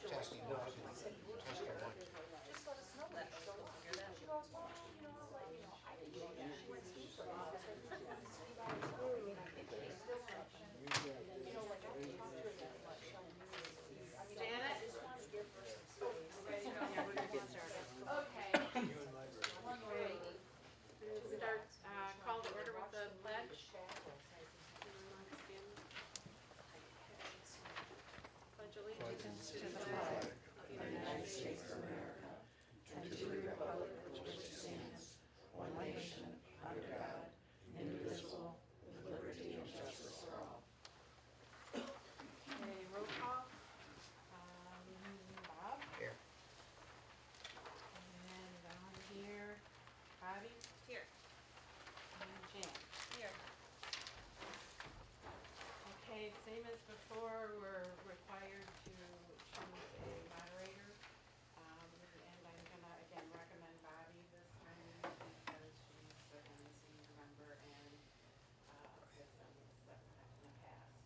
testing dog. Testing one. Just let us know that. Don't figure that. She goes, well, you know, like, you know, I didn't know that she went ski for a while. So she went to ski by herself. I mean, I think she's still functioning. You know, like, I don't talk to her that much. I mean, Janet? I just want to give her some space. Ready to go? Yeah, we're gonna get started. Okay. Start, call to order with the pledge. Pledge allegiance to the flag of the United States of America and to the republic for which it stands, one nation, under God, indivisible, with liberty and justice for all. Okay, roll call. Bob? Here. And down here, Bobby? Here. And Jan? Here. Okay, same as before, we're required to choose a moderator. And I'm gonna, again, recommend Bobby this time because she's a senior member and has done this in the past.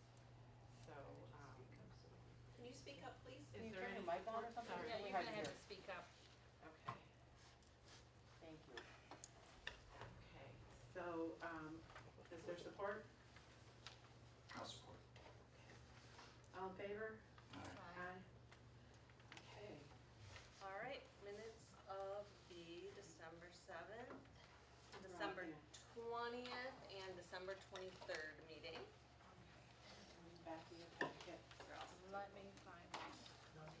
So, Can you speak up, please? is there any mic on or something? Yeah, Really you're hard gonna to have hear. to speak up. Okay. Thank you. Okay, so, is there support? I'll support. All in favor? Aye. Okay. All right, minutes of the December 7th, December 20th, and December 23rd meeting. Back to your packet. They're all- Let me find one.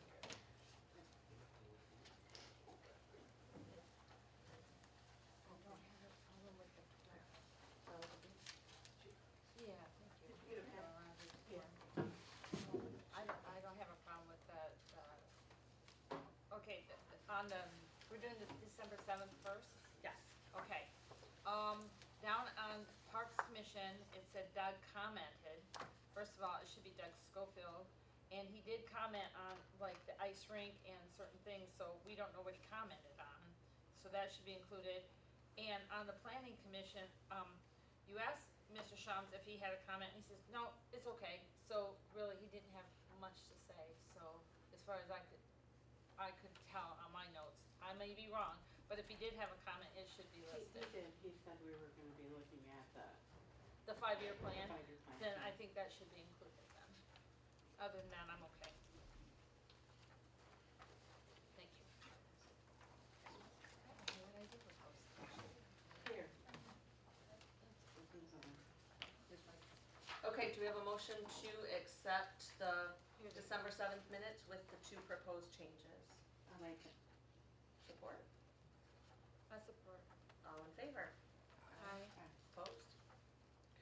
Yeah, thank You you. don't have- I don't have a problem with that. Okay, on the, we're doing the December 7th first? Yes. Okay. Down on Parks Commission, it said Doug commented. First of all, it should be Doug Schofield. And he did comment on like the ice rink and certain things, so we don't know what he commented on. So that should be included. And on the Planning Commission, you asked Mr. Shams if he had a comment, and he says, no, it's okay. So really, he didn't have much to say, so as far as I could tell on my notes. I may be wrong, but if he did have a comment, it should be He listed. did, he said we were gonna be looking at The 5-year plan, 5-year plan. then I think that should be included then. Other than that, I'm okay. Thank you. What I did was post. Here. Okay, do we have a motion to accept the December 7th minutes with the 2 proposed changes? I like it. Support? I support. All in favor? Aye. Opposed?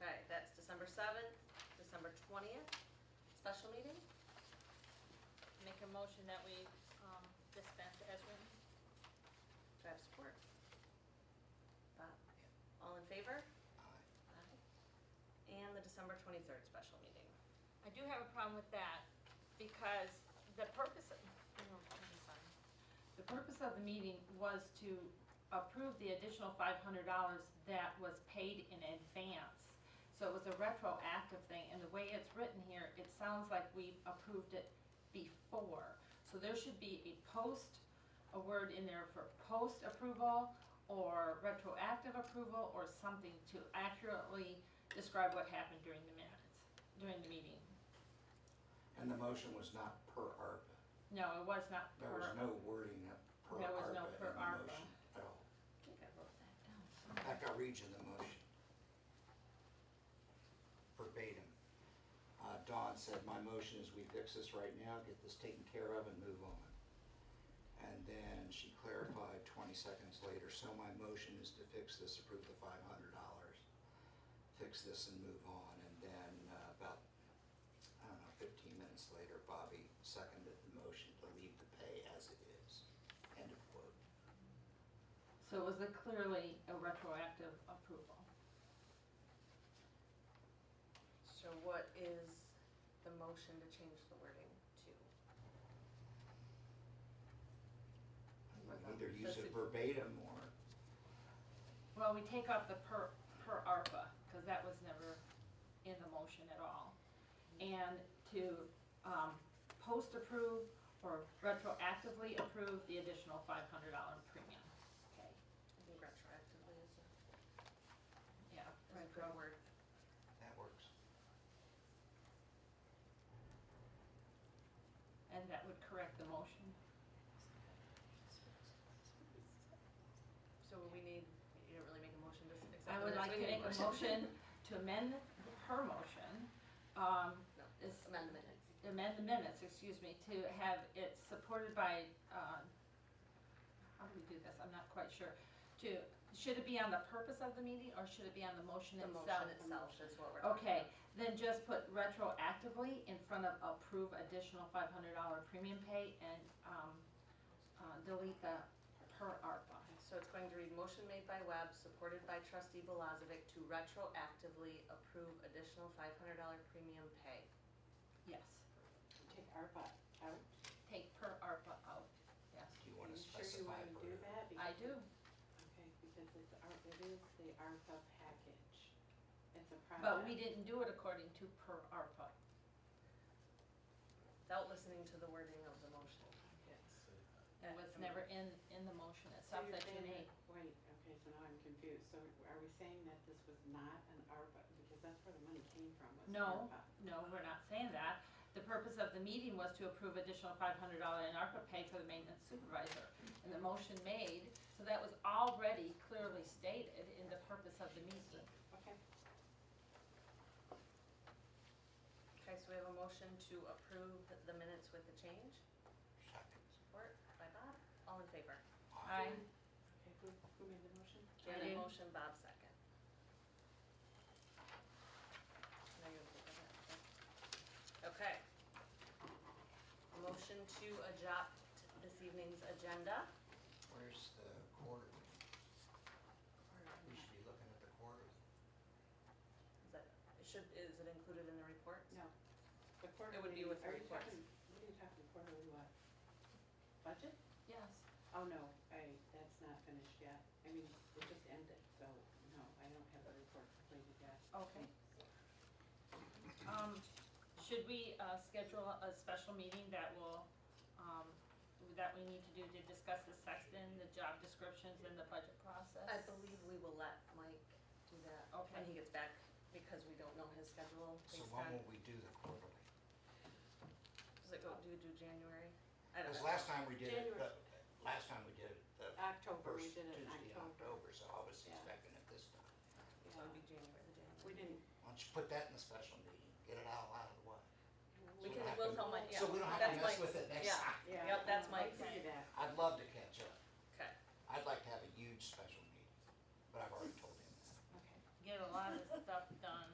Okay, that's December 7th, December 20th, special meeting? Make a motion that we dispense as written. Do I have support? Bob? All in favor? Aye. Aye. And the December 23rd special meeting. I do have a problem with that because the purpose of, the purpose of the meeting was to approve the additional $500 that was paid in advance. So it was a retroactive thing, and the way it's written here, it sounds like we approved it before. So there should be a word in there for post approval or retroactive approval or something to accurately describe what happened during the minutes, during the meeting. And the motion was not per ARPA. No, it was not There was per, no wording of per There was no ARPA per in the ARPA. motion at all. I think I wrote that down In somewhere. fact, I'll read you the motion. Verbatim. Dawn said, my motion is we fix this right now, get this taken care of and move on. And then she clarified 20 seconds later, so my motion is to fix this, approve the $500, fix this and move on. And then about, I don't know, 15 minutes later, Bobby seconded the motion to leave the pay as it is. End of quote. So was it clearly a retroactive approval? So what is the motion to change the wording to? Either use it verbatim or, Well, we take off the per ARPA, because that was never in the motion at all. And to post approve or retroactively approve the additional $500 premium pay. I think retroactively is Yeah, a retro. good word. That works. And that would correct the motion. So we need, you don't really make a motion to accept the I would minutes, like we to need make a motion to amend her motion, No, is amend the minutes. amend the minutes, excuse me, to have it supported by, how do we do this? I'm not quite sure. Should it be on the purpose of the meeting, or should it be on the motion The itself? motion itself is what we're talking Okay, about. then just put retroactively in front of approve additional $500 premium pay and, delete the per ARPA. So it's going to read, motion made by Webb, supported by trustee Belazovic to retroactively approve additional $500 premium pay. Yes, Take ARPA out. take per ARPA out, yes. Do you wanna Are you sure you specify wanna for? do that? I do. Okay, because it is the ARPA package. It's a product. But we didn't do it according to per ARPA. Without listening to the wording of the motion. It was never in the motion So itself you're that you saying made. Wait, okay, so now I'm confused. So are we saying that this was not an ARPA, because that's where the money came from, was No, ARPA? no, we're not saying that. The purpose of the meeting was to approve additional $500 in ARPA pay for the maintenance supervisor. And the motion made, so that was already clearly stated in the purpose of the meeting. Okay. Okay, so we have a motion to approve the minutes with the change. Second. Support by Bob. All in favor? Aye. Okay, who made the motion? Janet did. motion, Bob second. Now you're gonna look at that, okay. Motion to adopt this evening's agenda. Where's the quarterly? We should be looking at the quarterly. Is it included in the reports? No. The quarterly. would be with the Are you reports. talking, what are you talking quarterly what? Budget? Yes. Oh, no, that's not finished yet. I mean, it just ended, so no, I don't have the report completed yet. Okay. Should we schedule a special meeting that will, that we need to do to discuss the sexton, the job descriptions, and the budget process? I believe we will let Mike do that Okay. when he gets back, because we don't know his schedule So based when on, will we do the quarterly? does it go, do January? I don't Because know. last time we did it, January. last time we did it, the October, we first did it in Tuesday in October. October, so I was Yeah. expecting it this time. So it'd be January. We didn't, Why don't you put that in the special meeting, get it out of the way? We So can, don't have we'll to- tell Mike, yeah. So we don't have That's to mess Mike's- with it next yeah. time. yeah. Yep, that's I Mike's. see that. I'd love to catch up. Okay, I'd like to have a huge special meeting, but I've already told him that. Okay. Get a lot of stuff done.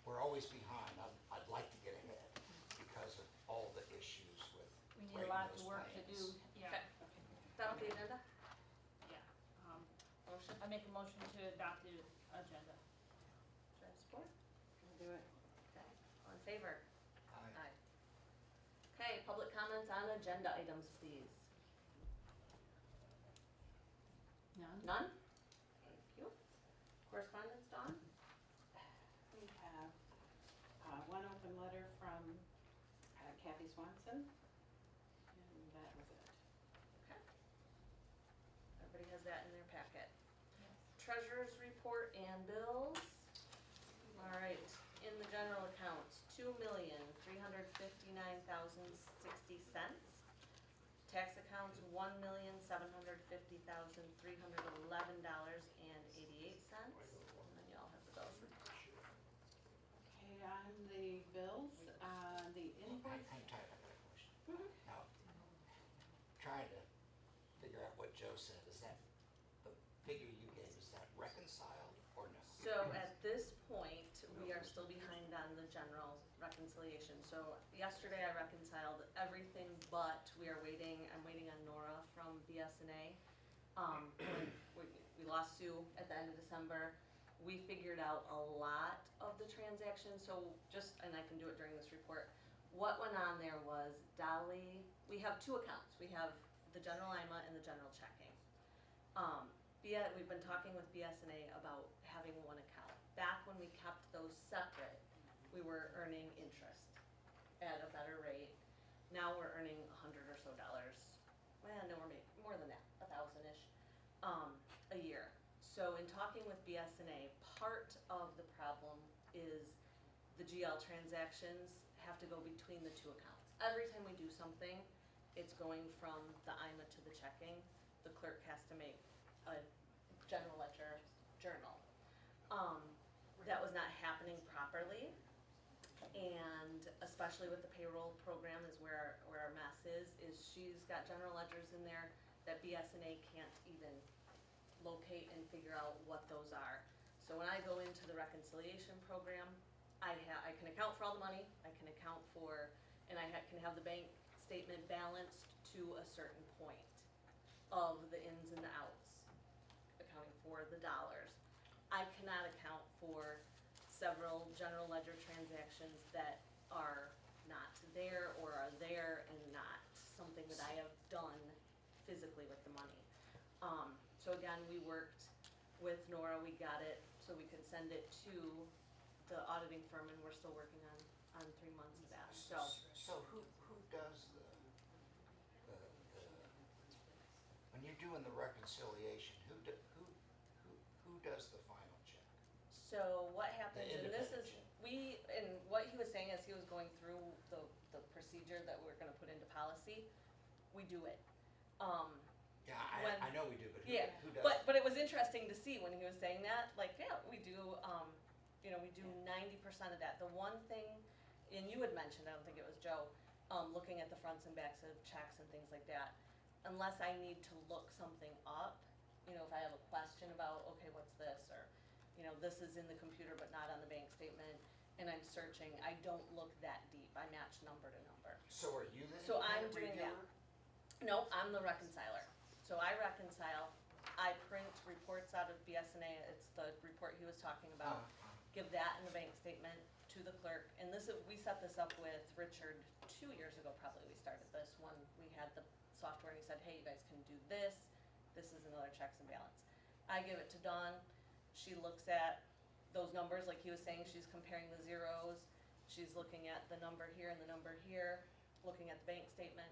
We're always behind. I'd like to get ahead because of all the issues with We need a writing lot of those work to do, plans. yeah, okay. That on the agenda? yeah. Motion? I make a motion to adopt the agenda. Do I have support? I'll do it. Okay, all in favor? Aye. Aye. Okay, public comments on agenda items, please. None? None? Thank you. Correspondence, Dawn? We have, one open letter from Kathy Swanson, and that was it. Okay. Everybody has that in their packet. Treasurer's report and bills. All right, in the general accounts, $2,359,060. Tax accounts, $1,750,311.88. And then you all have the bills. Okay, on the bills, the invoice. I'm tired, I got a question. Mhm. Now, trying to figure out what Joe said, is that, the figure you gave, is that reconciled or no? So at this point, we are still behind on the general reconciliation. So yesterday I reconciled everything, but I'm waiting on Nora from BSNA. We lost Sue at the end of December. We figured out a lot of the transactions, so and I can do it during this report. What went on there was Dolly, we have two accounts. We have the general IMA and the general checking. We've been talking with BSNA about having one account. Back when we kept those separate, we were earning interest at a better rate. Now we're earning $100 or so. Well, no, we're making more than that, 1,000-ish, a year. So in talking with BSNA, part of the problem is the GL transactions have to go between the two accounts. Every time we do something, it's going from the IMA to the checking. The clerk has to make a general ledger journal. That was not happening properly. And especially with the payroll program is where our mess is she's got general ledgers in there that BSNA can't even locate and figure out what those are. So when I go into the reconciliation program, I can account for all the money, I can account for, and I can have the bank statement balanced to a certain point of the ins and the outs, accounting for the dollars. I cannot account for several general ledger transactions that are not there or are there and not something that I have done physically with the money. So again, we worked with Nora, we got it so we could send it to the auditing firm, and we're still working on 3 months of that, so. So who does when you're doing the reconciliation, who does the final check? So what happens, and this independent is, check. and what he was saying as he was going through the procedure that we're gonna put into policy, we do it. Yeah, When- I know we do, but Yeah, who does? but it was interesting to see when he was saying that, like, yeah, we do, we do 90% of that. The one thing, and you had mentioned, I don't think it was Joe, looking at the fronts and backs of checks and things like that, unless I need to look something up, if I have a question about, okay, what's this, or, this is in the computer but not on the bank statement, and I'm searching, I don't look that deep, I match number to number. So are you the So I'm independent doing that. reviewer? No, I'm the reconciler. So I reconcile, I print reports out of BSNA, it's the report he was talking about. Give that in the bank statement to the clerk, and we set this up with Richard 2 years ago, probably we started this, when we had the software, and he said, hey, you guys can do this is another checks and balance. I give it to Dawn, she looks at those numbers, like he was saying, she's comparing the zeros, she's looking at the number here and the number here, looking at the bank statement,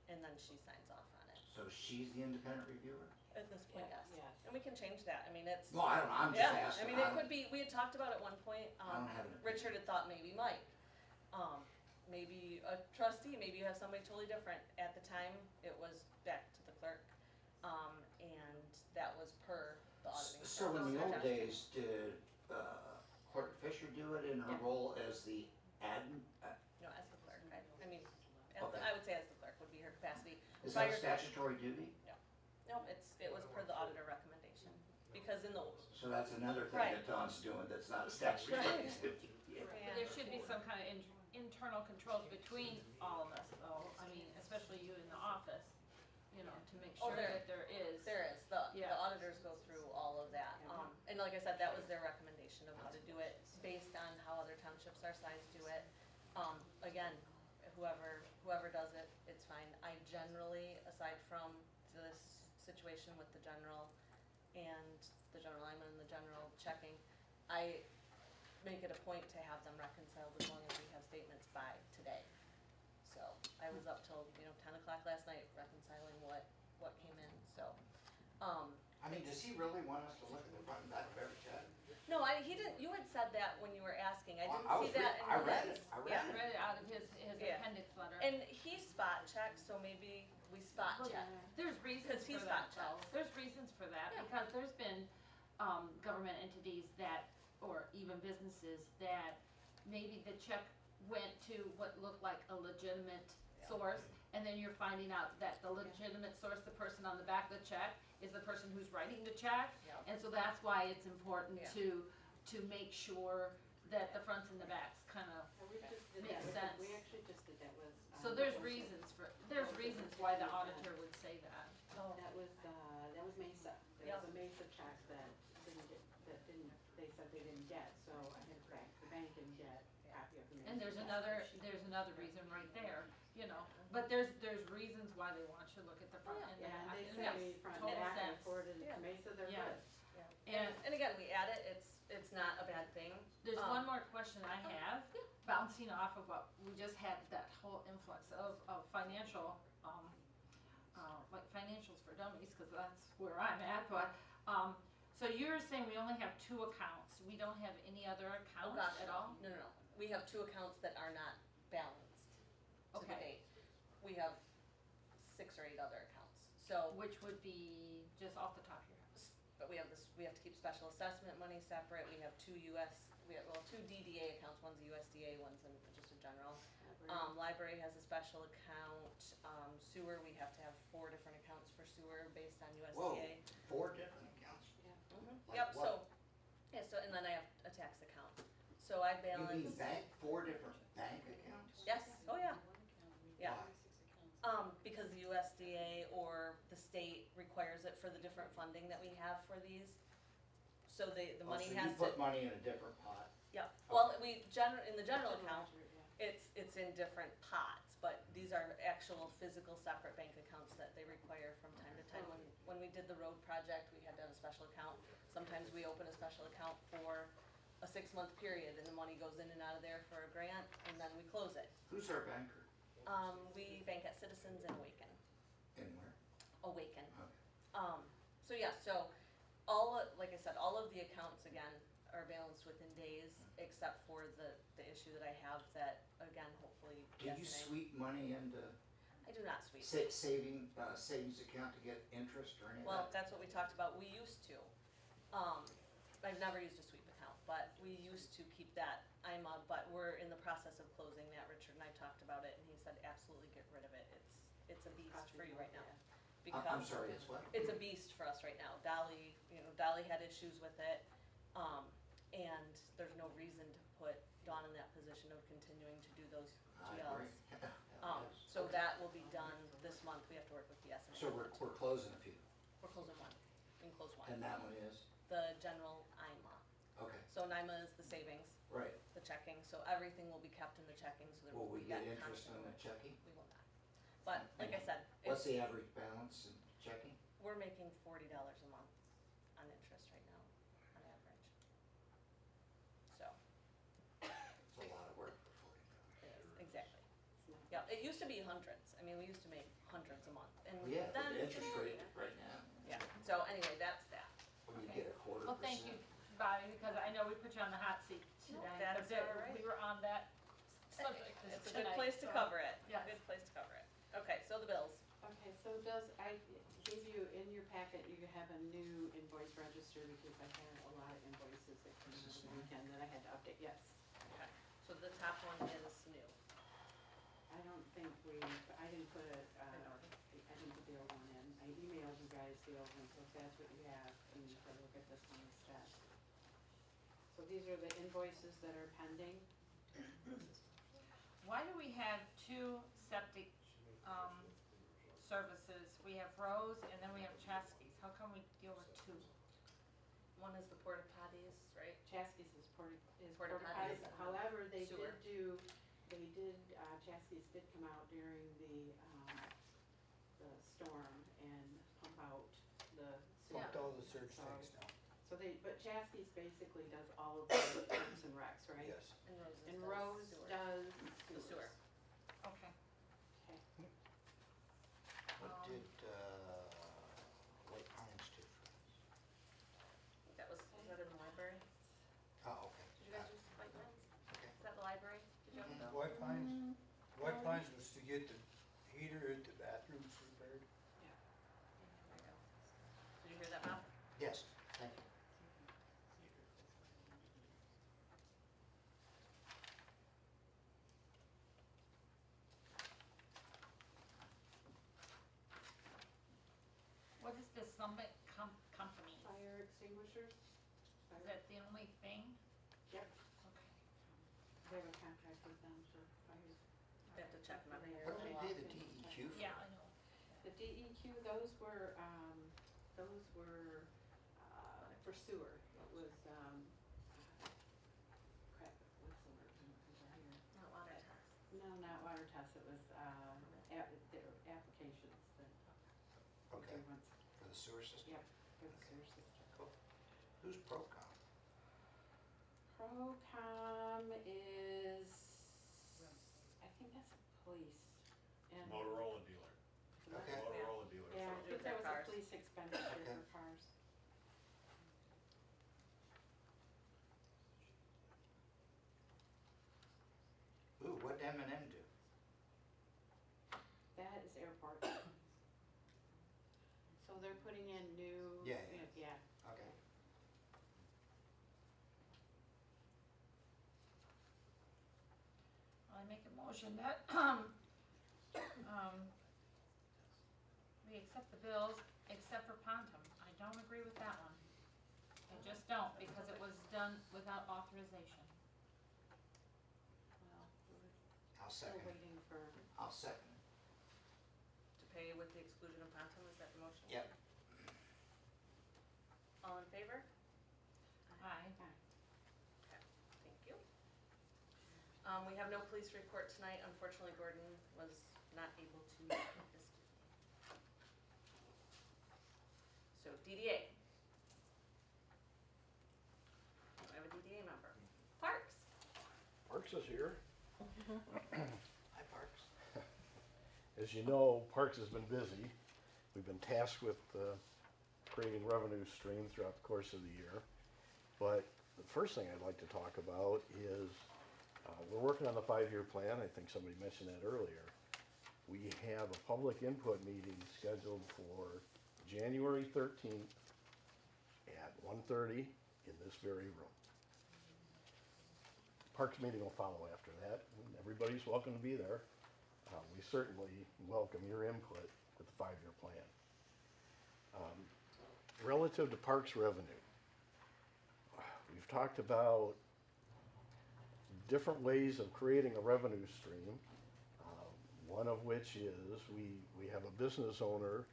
and then she signs off on it. So she's the independent reviewer? At this point, Yeah, yes. yes. And we can change that, I mean, it's. Well, I don't know, I'm just Yeah, asking. I mean, it could be, we had talked about at one point, I don't have an opinion. Richard had thought maybe Mike, maybe a trustee, maybe you have somebody totally different. At the time, it was back to the clerk, and that was per the auditing. So firm. in the old Suggestions. days, did Clerk Fisher do it in her Yeah. role as the admin? No, as the clerk, I mean, Okay. I would say as the clerk would be her capacity. Is that Prior- a statutory duty? No, it was per the auditor recommendation, because in the, So that's another thing Right. that Dawn's doing that's not a statutory Right. duty. Yeah. yeah. But there should be some kind of internal controls between all of us, though, I mean, especially you in the office, to make Oh, sure there- that there is. There is, the Yeah. auditors go through all of that, and like I said, that was their recommendation of how to do it, based on how other townships our size do it. Again, whoever does it, it's fine. I generally, aside from this situation with the general and the general IMA and the general checking, I make it a point to have them reconciled as long as we have statements by today. So, I was up till, 10 o'clock last night reconciling what came in, so. I mean, does he really want us to look at the front and back of every check? No, he didn't, you had said that when you were asking, I Well, didn't I see was that read- in I his. read it, I read Yeah. it. Read it out of his Yeah. appendix letter. And he spot checks, so maybe we spot Well, check. There's reasons 'Cause he's for that, got though. checks. There's reasons for that, Yeah. because there's been, government entities that, or even businesses that maybe the check went to what looked like a legitimate Yeah. source, and then you're finding out that the legitimate source, the person on the back of the check, is the person who's writing the check. Yeah. And so that's why it's important Yeah. to make sure that the fronts and the backs kind of, And we just did Makes that sense. we actually just did that with. so there's reasons why the auditor would say that. Oh, That was Mesa. There Yep. was a Mesa check that they said they didn't get, so I had to back, the bank didn't get a copy of the Mesa. And there's check. another reason right there, but there's reasons why they want you to look at the front and the Yeah, and back. they It said makes we front and total back and sense. forwarded it Yeah. to Mesa, they're Yeah. good. yeah. And again, we add it, it's not a bad thing, There's one more question I have, bouncing off of what we just had, that whole influx of financial, like financials for dummies, cause that's where I'm at, but, so you're saying we only have 2 accounts, we don't have any other Oh accounts gosh, at all? no, we have 2 accounts that are not balanced to the Okay. date. We have 6 or 8 other accounts, so, Which would be just off the top of your head? but we have to keep special assessment money separate, we have 2 2 DDA accounts, one's a USDA, one's just a general. Library has a special account, sewer, we have to have 4 different accounts for sewer based on Whoa, USDA. 4 different accounts? Like Yep, what? and then I have a tax account, so I You balance. mean 4 different bank accounts? Yes, oh yeah, yeah. Why? Because the USDA or the state requires it for the different funding that we have for these. So the Oh, money so has you put to, money in a different pot? yeah, well, in the general account, it's in different pots, but these are actual physical separate bank accounts that they require from time to time. When we did the road project, we had to have a special account. Sometimes we open a special account for a 6-month period and the money goes in and out of there for a grant and then we close it. Who's our banker? We bank at Citizens and Awaken. And where? Awaken. Okay. So yeah, like I said, all of the accounts again are balanced within days, except for the issue that I have that, again, hopefully. Do you sweep money into I do not sweep. savings account to get interest or anything? Well, that's what we talked about, we used to. I've never used a sweep account, but we used to keep that IMA, but we're in the process of closing that. Richard and I talked about it, and he said absolutely get rid of it, it's a beast for you right now. I'm sorry, it's what? It's a beast for us right now. Dolly had issues with it, and there's no reason to put Dawn in that position of continuing to do those I agree. GLs. Yes. So that will be done this month. We have to work with the SNA. So we're closing a few, We're closing one. We can close one. and that one is? The general IMA. Okay, So NIMA is the savings, right. the checking, so everything will be kept in the checking, so there Will will we be get that interest on constant. the checking? We will not. But like I said, What's the average balance in checking? we're making $40 a month on interest right now, on average. So, It's a lot of work for $40. it is, exactly. Yeah, it used to be hundreds. I mean, we used to make hundreds a month, and Yeah, but then, the interest rate right now, yeah, so anyway, that's that. when you Okay. get a 1/4%. Well, thank you, Bobby, because I know we put you on the hot seat today, that's but there- all right. we were on that subject this It's a good tonight, place to so- cover it. Yes. Good place to cover it. Okay, so the bills. Okay, so does, I gave you, in your packet, you have a new invoice register because I had a lot of invoices that came over the weekend that I had to update, yes. Okay, so the top one is new. I don't think I didn't put I didn't put the old one in. I emailed you guys the old one, so if that's what you have, then you can look at this one instead. So these are the invoices that are pending. Why do we have 2 septic, services? We have Rose and then we have Chasky's. How come we deal with 2? One is the porta potties, right? Chaskey's is porta Porta potties. potties. However, Sewer. Chaskey's did come out during the storm and pump out the sewer. Pumped all the surge So- tanks now, But Chaskey's basically does all of the parks and recs, right? yes. And And Rose does Rose sewer. does The sewer. Okay. Okay. What did, White Pines do for us? Was that in the library? Oh, okay. Did you guys do White Pines? Okay. Is that the library? Did you have a bill? White Pines was to get the heater at the bathrooms repaired. There you go. Did you hear that, Bob? Yes, thank you. What is this Summit company? Fire extinguishers? Is that the only thing? Yep, Okay. they have a contract with them for fires. They have to check them every year. What did they pay the DEQ for? Yeah, I know. The DEQ, those were for sewer. It was, crap, what's the word? Over here. Not water test. No, not water tests, it was, their applications that we Okay, do once, for the sewer system? yep, for the sewer system. Cool. Who's Procom? Procom is, I think that's a police. And Motorola dealer. Okay. Motorola dealer. yeah, I Something to do think with that their was cars. a police expenditure Okay. for cars. Ooh, what'd M&M do? That is airport. So they're putting in new. Yeah. Yeah. Okay. I make a motion that, we accept the bills, except for Pontum. I don't agree with that one. I just don't, because it was done without authorization. Well, we're I'll still second. waiting for, I'll second. To pay with the exclusion of Pontum, is that the motion? Yep. All in favor? Aye. Okay, thank you. We have no police report tonight. Unfortunately, Gordon was not able to make this evening. So DDA. I have a DDA member. Parks. Parks is here. Hi, Parks. As you know, Parks has been busy. We've been tasked with creating revenue stream throughout the course of the year. But the first thing I'd like to talk about is we're working on the 5-year plan. I think somebody mentioned that earlier. We have a public input meeting scheduled for January 13th at 1:30 in this very room. Parks meeting will follow after that. Everybody's welcome to be there. We certainly welcome your input with the 5-year plan. Relative to Parks revenue, we've talked about different ways of creating a revenue stream. One of which is we have a business owner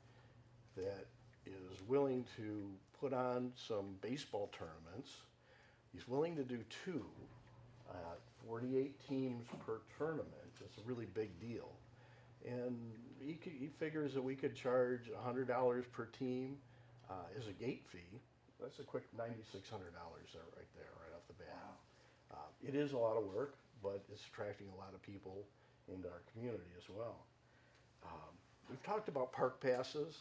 that is willing to put on some baseball tournaments. He's willing to do 2, 48 teams per tournament. It's a really big deal. And he figures that we could charge $100 per team as a gate fee. That's a quick $9,600 there, right off the bat. Wow. It is a lot of work, but it's attracting a lot of people into our community as well. We've talked about park passes.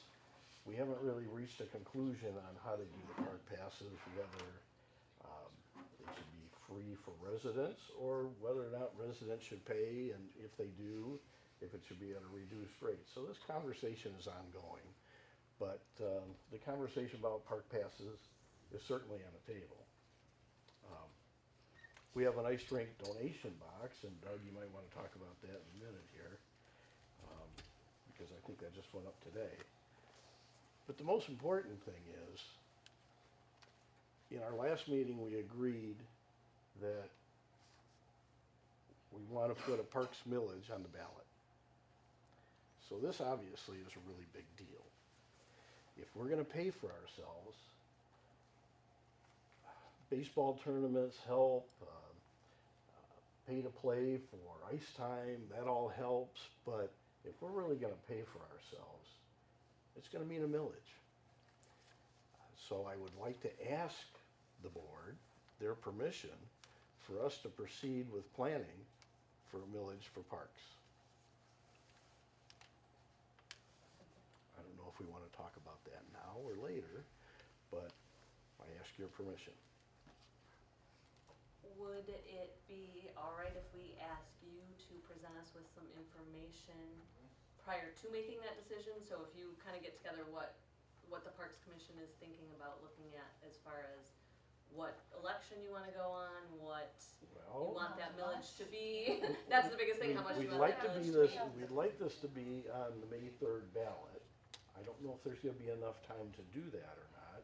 We haven't really reached a conclusion on how to do the park passes, whether they should be free for residents or whether or not residents should pay, and if they do, if it should be at a reduced rate. So this conversation is ongoing, but the conversation about park passes is certainly on the table. We have an ice rink donation box, and Doug, you might want to talk about that in a minute here, because I think that just went up today. But the most important thing is, in our last meeting, we agreed that we want to put a Parks millage on the ballot. So this obviously is a really big deal. If we're going to pay for ourselves, baseball tournaments help, pay to play for ice time, that all helps, but if we're really going to pay for ourselves, it's going to mean a millage. So I would like to ask the board their permission for us to proceed with planning for a millage for parks. I don't know if we want to talk about that now or later, but I ask your permission. Would it be all right if we ask you to present us with some information prior to making that decision? So if you kind of get together what the Parks Commission is thinking about looking at as far as what election you want to go on, what you want that millage to be. That's the biggest thing, how much you We'd want like that to millage be to be. We'd like this to be on the May 3rd ballot. I don't know if there's gonna be enough time to do that or not.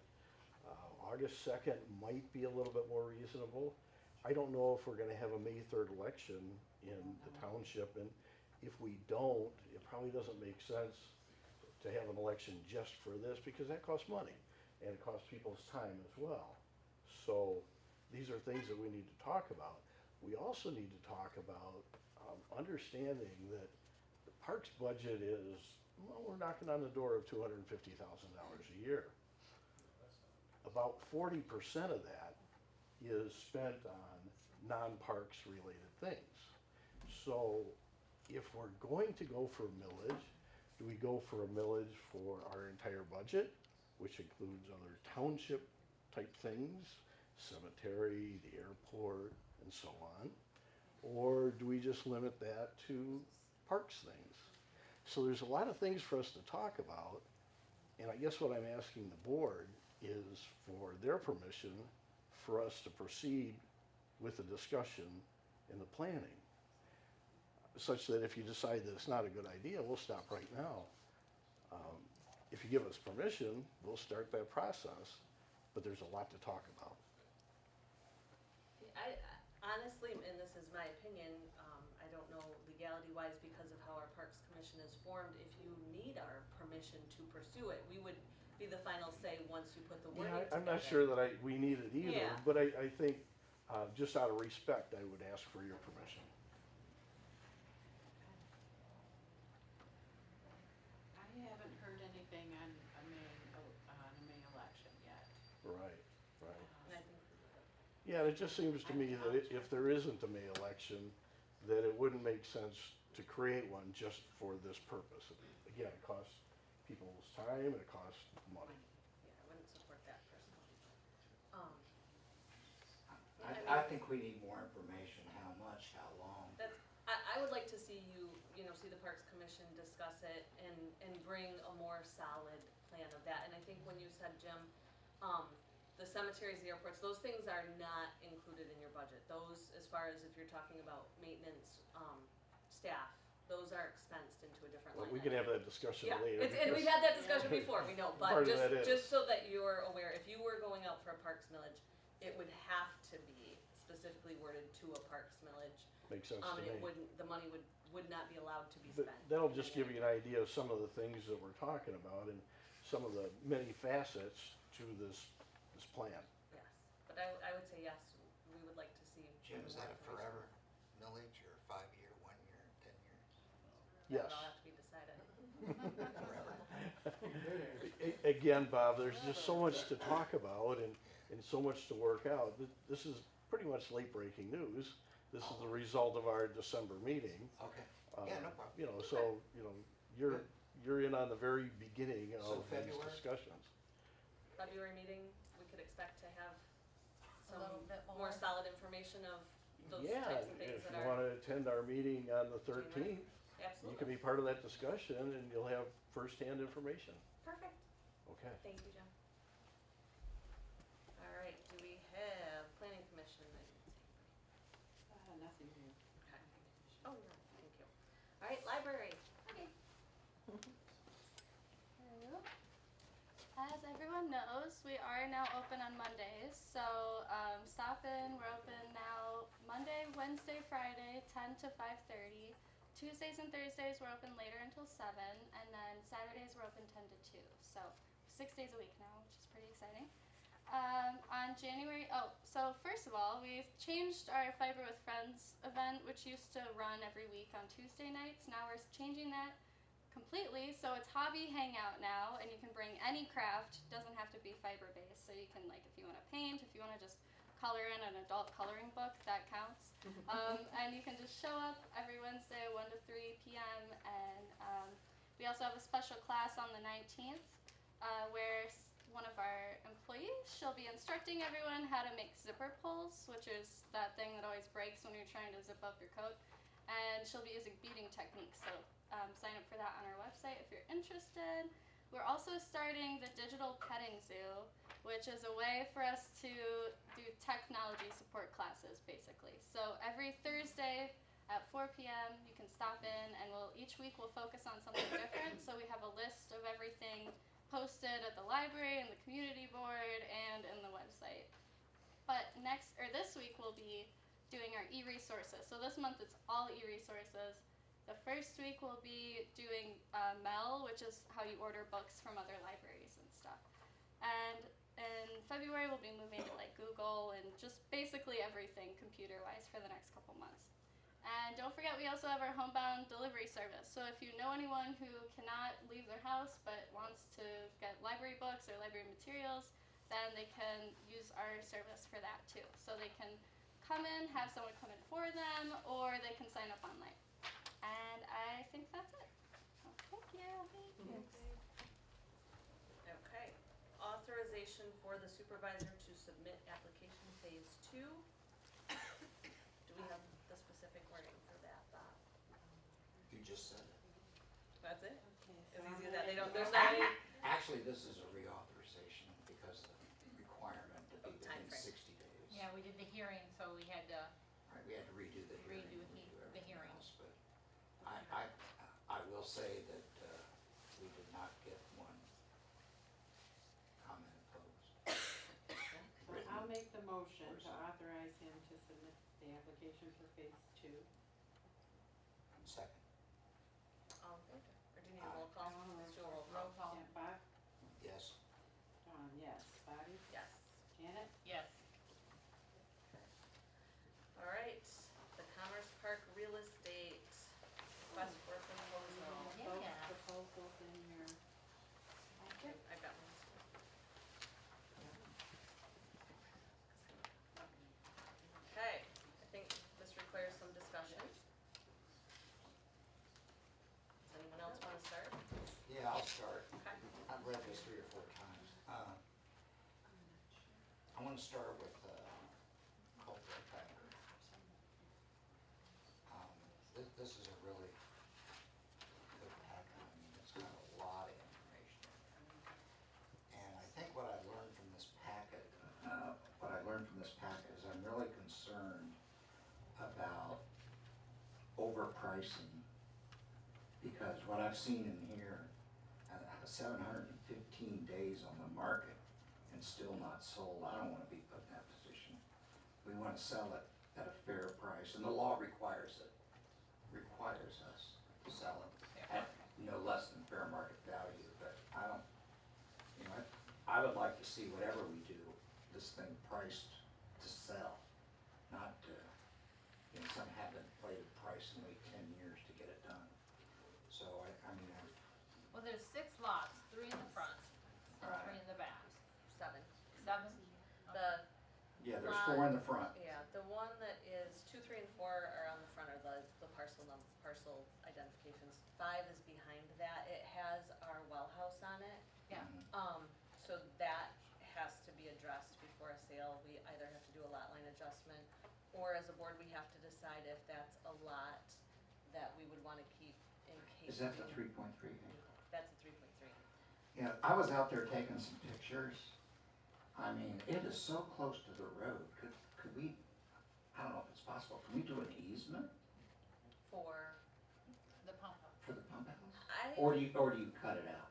August 2nd might be a little bit more reasonable. I don't know if we're gonna have a May 3rd election in the township, and if we don't, it probably doesn't make sense to have an election just for this, because that costs money, and it costs people's time as well. So, these are things that we need to talk about. We also need to talk about understanding that the parks budget is, well, we're knocking on the door of $250,000 a year. About 40% of that is spent on non-parks related things. So if we're going to go for a millage, do we go for a millage for our entire budget, which includes other township type things, cemetery, the airport, and so on? Or do we just limit that to parks things? So there's a lot of things for us to talk about, and I guess what I'm asking the board is for their permission for us to proceed with the discussion and the planning, such that if you decide that it's not a good idea, we'll stop right now. If you give us permission, we'll start that process, but there's a lot to talk about. I honestly, and this is my opinion, I don't know legality wise because of how our Parks Commission is formed, if you need our permission to pursue it, we would be the final say once you put the wording Yeah, together. I'm not sure that we need it either, Yeah. but I think, just out of respect, I would ask for your permission. I haven't heard anything on a May election yet. Right, right. And I think we would. Yeah, and it just seems to me that if there isn't a May election, that it wouldn't make sense to create one just for this purpose. Again, it costs people's time, it costs money. Yeah, I wouldn't support that personally. I think we need more information, how much, how long. I would like to see see the Parks Commission discuss it and bring a more solid plan of that. And I think when you said, Jim, the cemeteries, the airports, those things are not included in your budget. Those, as far as if you're talking about maintenance, staff, those are expensed into a different Well, line. we can item. have that discussion Yeah, later. and we've had that discussion before, we know, Part but of that is. just so that you're aware, if you were going out for a parks millage, it would have to be specifically worded to a parks millage. Makes sense to And me. it wouldn't, the money would not be allowed to be But spent. that'll just give you an idea of some of the things that we're talking about and some of the many facets to this plan. Yes, but I would say yes, we would like to see. Jim, is more that a information. forever millage or 5-year, 1 year, 10 years? Yes. That'll have to be decided. Forever. Again, Bob, there's just so much to talk about and so much to work out. This is pretty much late breaking news. This is the result of our December meeting. Okay, yeah, no problem. So, you're in on the very beginning So of these February? discussions. February meeting, we could expect to have some little bit more more. solid information of those Yeah, types of things if that you are. wanna attend our meeting on the January. 13th, you Absolutely. can be part of that discussion and you'll have firsthand information. Perfect. Okay. Thank you, Jim. All right, do we have planning commission? I didn't see anybody. Nothing new. Okay. Oh, no, thank you. All right, library. Okay. So, as everyone knows, we are now open on Mondays. So stop in. We're open now Monday, Wednesday, Friday, 10 to 5:30. Tuesdays and Thursdays we're open later until 7, and then Saturdays we're open 10 to 2. So 6 days a week now, which is pretty exciting. On January, so first of all, we changed our Fiber with Friends event, which used to run every week on Tuesday nights. Now we're changing that completely, so it's hobby hangout now, and you can bring any craft. Doesn't have to be fiber based, so you can, like, if you want to paint, if you want to just color in an adult coloring book, that counts. And you can just show up every Wednesday 1 to 3 p.m. and we also have a special class on the 19th where one of our employees, she'll be instructing everyone how to make zipper pulls, which is that thing that always breaks when you're trying to zip up your coat, and she'll be using beading techniques. So sign up for that on our website if you're interested. We're also starting the digital petting zoo, which is a way for us to do technology support classes, basically. So every Thursday at 4 p.m. you can stop in, and each week we'll focus on something different. So we have a list of everything posted at the library and the community board and in the website. But this week we'll be doing our e-resources. So this month it's all e-resources. The first week we'll be doing Mel, which is how you order books from other libraries and stuff. And in February we'll be moving to like Google and just basically everything computer-wise for the next couple months. And don't forget, we also have our homebound delivery service. So if you know anyone who cannot leave their house but wants to get library books or library materials, then they can use our service for that too. So they can come in, have someone come in for them, or they can sign up online. And I think that's it. So, thank you. Okay, authorization for the supervisor to submit application phase 2. Do we have the specific wording for that, Bob? You just said it. That's it? Okay, As so I'll easy as make that, they a don't, there's not any, Actually, this is a reauthorization because of the requirement to be Of within timeframe. 60 days. Yeah, we did the hearing, so we had to, Right, we had to redo the hearing. Redo redo the everything hearing. else, But I will say that we did not get one comment opposed. So I'll make the motion to Or authorize him to submit the application for phase 2. Second, all in favor? Or do you need a roll call? Let's do a roll call. roll call, Yeah, Bob, yes. Dawn, yes. Bobby, Yes. Janet, yes. All right, the Commerce Park Real Estate, request for proposal. both Yeah. proposals in your packet. I've got one. Okay, I think this requires some discussion. Does anyone else want to start? Yeah, I'll start. Okay. I've read this 3 or 4 times. I want to start with Cultural Banker. This is a really good packet. I mean, it's got a lot of information in it. And I think what I learned from this packet, is I'm really concerned about overpricing, because what I've seen in here, 715 days on the market and still not sold. I don't want to be put in that position. We want to sell it at a fair price, and the law requires us to sell it at no less than fair market value. But I don't, I would like to see whatever we do, this thing priced to sell, not some habit inflated price and wait 10 years to get it done. So Well, there's 6 lots, 3 in the front and Right. 3 in the back. 7. 7? The, yeah, there's 4 in the front. yeah, the one that is 2, 3, and 4 are on the front, are the parcel identifications. 5 is behind that. It has our well house on it. Yeah. So that has to be addressed before a sale. We either have to do a lot line adjustment, or as a board, we have to decide if that's a lot that we would wanna keep in case. Is that the we- 3.3? That's a 3.3. Yeah, I was out there taking some pictures. I mean, it is so close to the road. Could we, I don't know if it's possible, can we do an easement For, The pump. for the pump house? Or I, do you cut it out?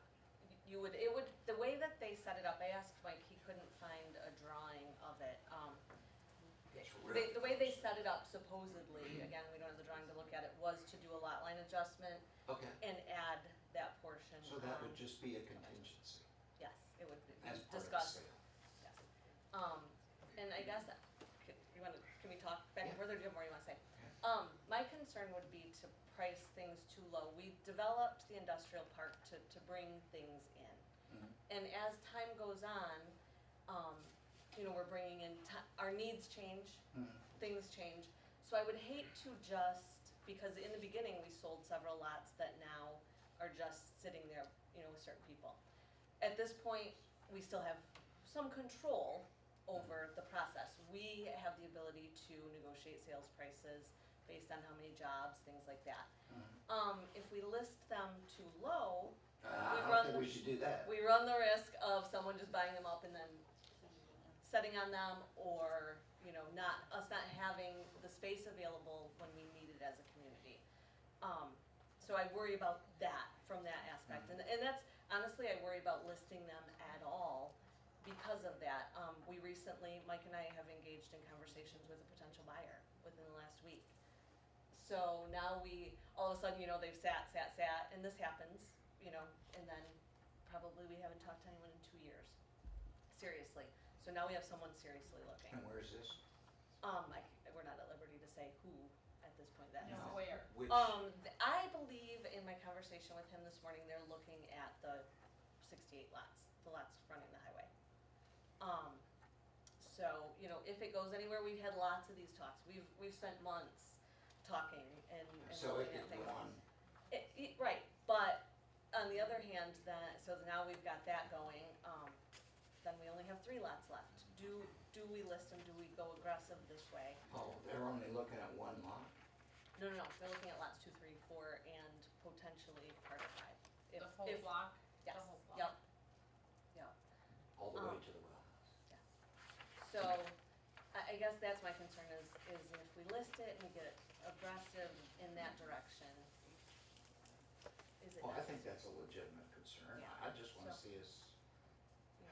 it would, the way that they set it up, I asked Mike, he couldn't find a drawing of it. It's really The way they set it up supposedly, again, we don't have the drawing to look at it, was to do a lot line adjustment Okay, and add that portion. so that would just be a contingency Yes, it would be as part of the discussed, sale. yes. And I guess, can we talk back and Yeah. forth, or do you have more you wanna say? Yeah. My concern would be to price things too low. We developed the industrial park to bring things in. Mhm. And as time goes on, we're bringing in, our needs change, Mhm. things change. So I would hate to just, because in the beginning, we sold several lots that now are just sitting there, with certain people. At this point, we still have some control over the process. We have the ability to negotiate sales prices based on how many jobs, things like that. If we list them too low, I run don't think the- we should do that. we run the risk of someone just buying them up and then setting on them, or, not having the space available when we need it as a community. So I worry about that from that aspect, and that's, honestly, I worry about listing them at all because of that. We recently, Mike and I have engaged in conversations with a potential buyer within the last week. So now all of a sudden, they've sat, and this happens, and then probably we haven't talked to anyone in 2 years, seriously. So now we have someone seriously looking. And where is this? We're not at liberty to say who at this point that is. No, where? Which, I believe in my conversation with him this morning, they're looking at the 68 lots, the lots fronting the highway. So, you know, if it goes anywhere, we've had lots of these talks, we've spent months talking and So it looking at could things. go on, Right, but on the other hand, so now we've got that going, then we only have 3 lots left. Do we list them, do we go aggressive this way? oh, they're only looking at one lot? No, they're looking at lots 2, 3, 4, and potentially part of 5. If- The whole if- block? Yes, The whole block. yep, yep. All the way Um, to the well house? So, I guess that's my concern is if we list it and we get aggressive in that direction, is it Oh, I necessary? think that's a legitimate concern. Yeah. I just wanna So- see us,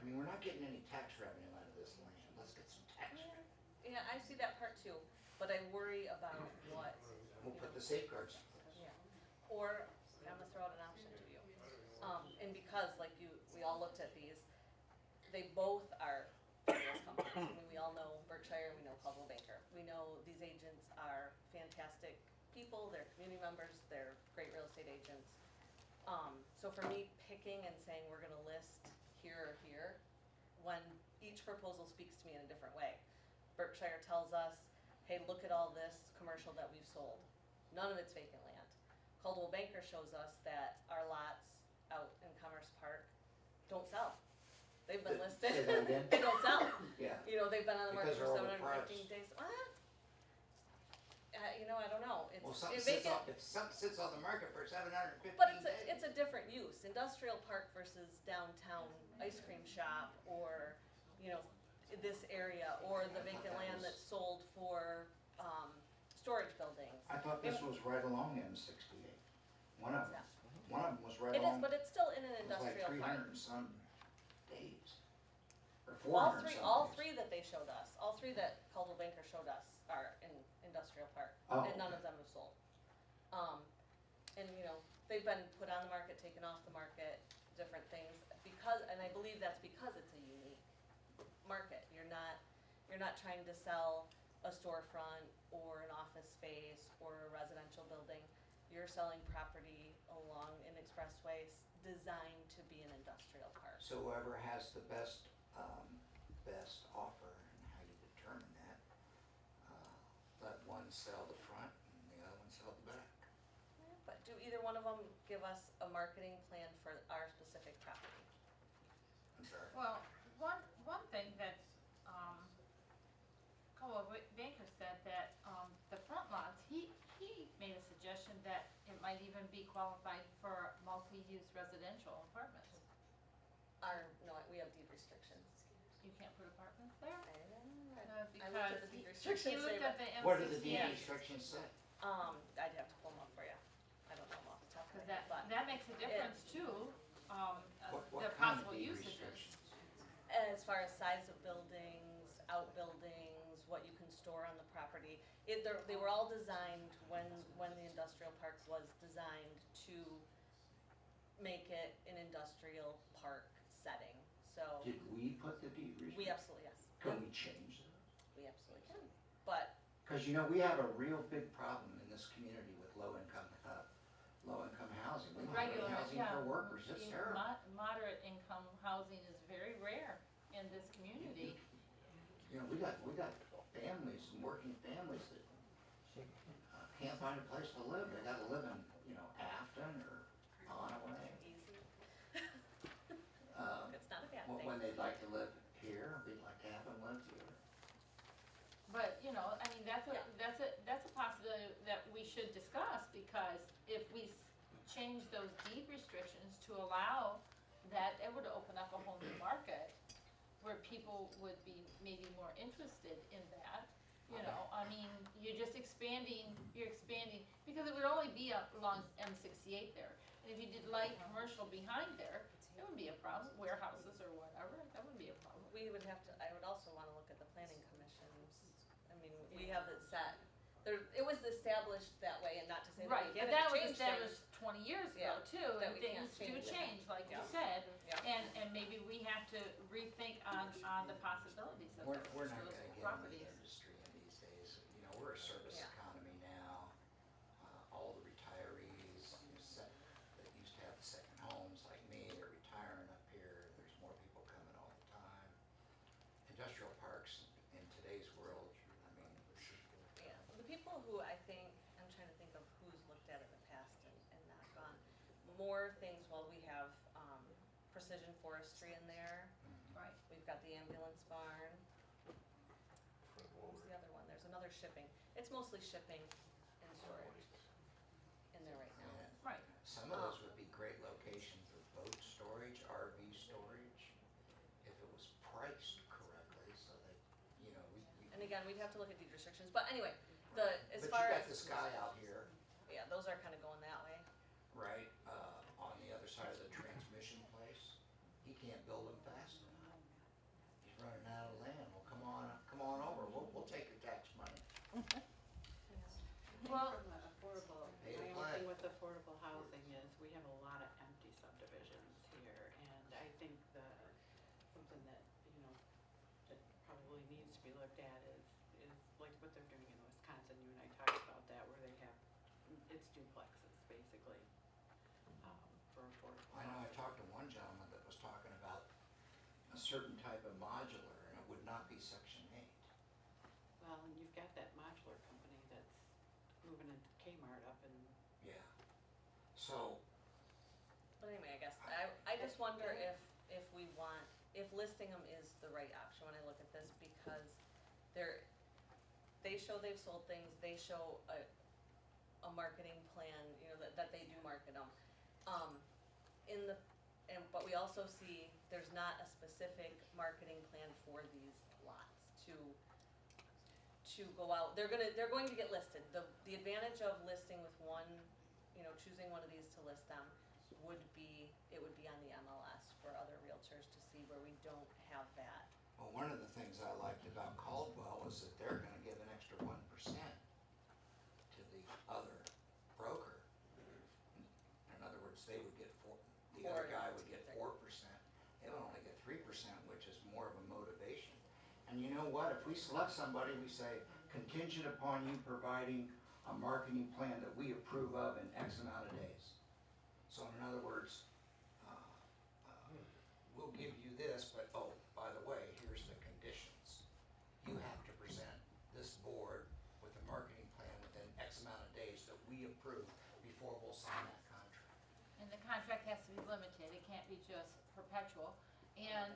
I mean, we're not getting any tax revenue out of this land. Let's get some tax Yeah. revenue. Yeah, I see that part too, but I worry about what, We'll put the safeguards in place. yeah. Or I'm gonna throw out an option to you. And because like we all looked at these, they both are fabulous companies. I mean, we all know Berkshire, we know Coldwell Banker. We know these agents are fantastic people, they're community members, they're great real estate agents. So for me, picking and saying we're gonna list here or here, when each proposal speaks to me in a different way. Berkshire tells us, hey, look at all this commercial that we've sold. None of it's vacant land. Coldwell Banker shows us that our lots out in Commerce Park don't sell. They've been listed. Say that again? They don't sell. Yeah, You know, they've been on the market Because for they're 715 overpriced. days. You know, I don't know. It's well, something it sits vacant, on, if something sits on the market for 715 but days. it's a different use. Industrial park versus downtown ice cream shop, or you know, this area, or the I thought vacant that land was- that's sold for storage buildings. I thought this was right along M68. One of them, was right It is, along. but it's still in an It was like industrial park. 300 and some days. Or All 400 three, some all days. 3 that they showed us, all 3 that Coldwell Banker showed us are in industrial park, Oh, and none of them have sold. And you know, they've been put on the market, taken off the market, different things, because, and I believe that's because it's a unique market. You're not trying to sell a storefront or an office space or a residential building. You're selling property along an expressway designed to be an industrial park. So whoever has the best offer, and how you determine that, let one sell the front and the other one sell the back. But do either one of them give us a marketing plan for our specific property? I'm sorry. Well, one thing that, Coldwell Banker said that, the front lots, he made a suggestion that it might even be qualified for multi-use residential apartments. No, we have deed restrictions. You can't put apartments there? I looked at Because the deed he restrictions. looked at the What do the deed MCCA. restrictions say? I'd have to pull them up for you. I don't know them off the top of Cause my head, but that makes a difference too, What the kind of possible deed usages. restrictions? as far as size of buildings, outbuildings, what you can store on the property, they were all designed when the industrial park was designed to make it an industrial park setting, so Did we put the deed restrictions? we absolutely, yes. Can we change those? We absolutely can, but Cause you know, we have a real big problem in this community with low-income housing. We don't have any Regular, housing yeah. for workers, it's terrible. Moderate income housing is very rare in this community. You know, we got families, and working families that can't find a place to live. They gotta live in, Afton or Onaway. easy. Um, It's not a bad thing. When they'd like to live here, we'd like to have them live here. But, I mean, that's Yeah. a possibility that we should discuss, because if we change those deed restrictions to allow that, it would open up a whole new market where people would be maybe more interested in that. I mean, you're expanding, because it would only be along M68 there. And if you did light commercial behind there, it wouldn't be a problem, warehouses or whatever, that wouldn't be a problem. I would also wanna look at the planning commissions. I mean, we have it set, it was established that way, and not to say that Right, we but can't that was change established things. 20 years ago Yeah, too, that and we things can't do change it. change, like you Yeah. said. Yeah. And maybe we have to rethink on the possibilities of We're those not gonna get in the properties. industry in these days. We're a service Yeah. economy now. All the retirees, that used to have second homes like me, they're retiring up here. There's more people coming all the time. Industrial parks, more things, well, we have, precision forestry in there, Right. we've got the ambulance barn. Who's the other one? There's another shipping, it's mostly shipping and storage in there right now. And Right. some of those would be great locations for boat storage, RV storage, if it was priced correctly, so that, you know, we. And again, we'd have to look at deed restrictions, but anyway, as But far you as. got this guy out here, Yeah, those are kinda going that way. right, on the other side of the transmission place, he can't build them fast enough. He's running out of land, well, come on over, we'll take your tax money. Well, from the affordable, Pay to my only play. thing with affordable housing is we have a lot of empty subdivisions here, and I think something that, you know, that probably needs to be looked at is like what they're doing in Wisconsin, you and I talked about that, where they have, it's duplexes, basically, for affordable I know I housing. talked to one gentleman that was talking about a certain type of modular, and it would not be section 8. Well, and you've got that modular company that's moving into Kmart up in. Yeah. So, But anyway, I guess, I just wonder if we want, if listing them is the right option when I look at this, because they show they've sold things, they show a marketing plan, you know, that they do market them. But we also see there's not a specific marketing plan for these lots to go out, they're going to get listed. The advantage of listing with one, you know, choosing one of these to list them would be on the MLS for other realtors to see where we don't have that. well, one of the things I liked about Caldwell was that they're gonna give an extra 1% to the other broker. In other words, they would get the other guy would get 4%, they would only get 3%, which is more of a motivation. And you know what, if we select somebody, we say contingent upon you providing a marketing plan that we approve of in X amount of days. So in other words, we'll give you this, but oh, by the way, here's the conditions. You have to present this board with a marketing plan within X amount of days that we approve before we'll sign that contract. And the contract has to be limited, it can't be just perpetual, and,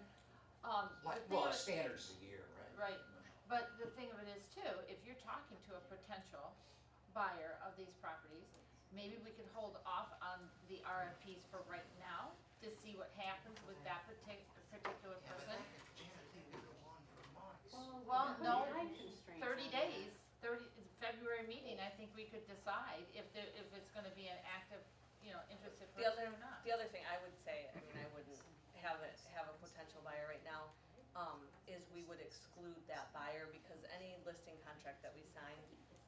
Like, the thing well, of a it- standard's a year, right? Right. But the thing of it is too, if you're talking to a potential buyer of these properties, maybe we could hold off on the RFPs for right now to see what happens with that particular Yeah, but person. Janet, they could go on for months. Well, no, Time constraints 30 on days, February meeting, I think we could decide if it's gonna be an active, you know, interested The person or not. other thing I would say, I mean, I wouldn't have a potential buyer right now, is we would exclude that buyer, because any listing contract that we sign,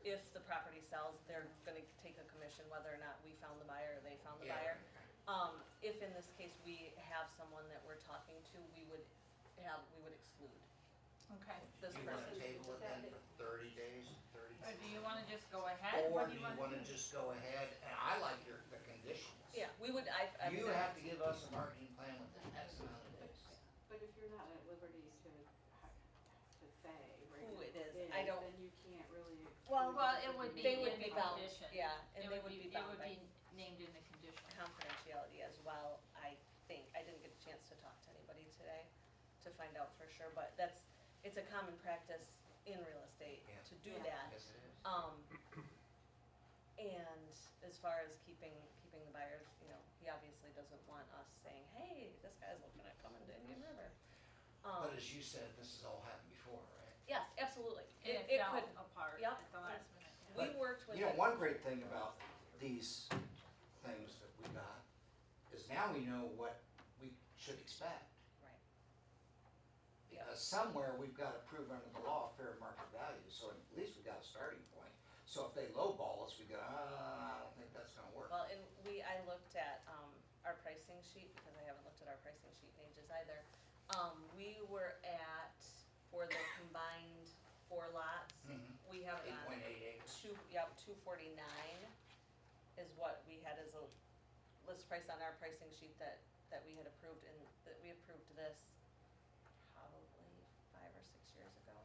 if the property sells, they're gonna take a commission whether or not we found the buyer or they found the Yeah. buyer. If in this case we have someone that we're talking to, we would exclude Okay, this You wanna person. table it then for 30 days, 30 or days? do you wanna just go ahead? Or What do you wanna wanna just go ahead, and I like the conditions. Yeah, we would, I You would, have to give us a marketing plan within X amount of days. But if you're not at liberty to say right Who now it is, who I don't- then you can't really. Well, Well, it would be they in would the be bound, condition. yeah, and they would be bound It by would be named in the condition. confidentiality as well, I think. I didn't get a chance to talk to anybody today to find out for sure, but it's a common practice in real estate Yeah. to do Yeah. that. Yes, it is. And as far as keeping the buyers, you know, he obviously doesn't want us saying, hey, this guy's looking at coming to Indian River. But as you said, this has all happened before, right? Yes, absolutely. And it It fell could, apart yep. at the last minute. we But, worked with You know, it. one great thing about these things that we got is now we know what we should expect. Right. Because somewhere we've got to prove under the law fair market value, so at least we got a starting point. So if they lowball us, we go, I don't think that's gonna work. Well, and I looked at, our pricing sheet, because I haven't looked at our pricing sheet pages either. We were at, for the combined 4 lots, Mhm. we have it on 8.8 acres. 249 is what we had as a list price on our pricing sheet that we had approved, and that we approved this probably 5 or 6 years ago.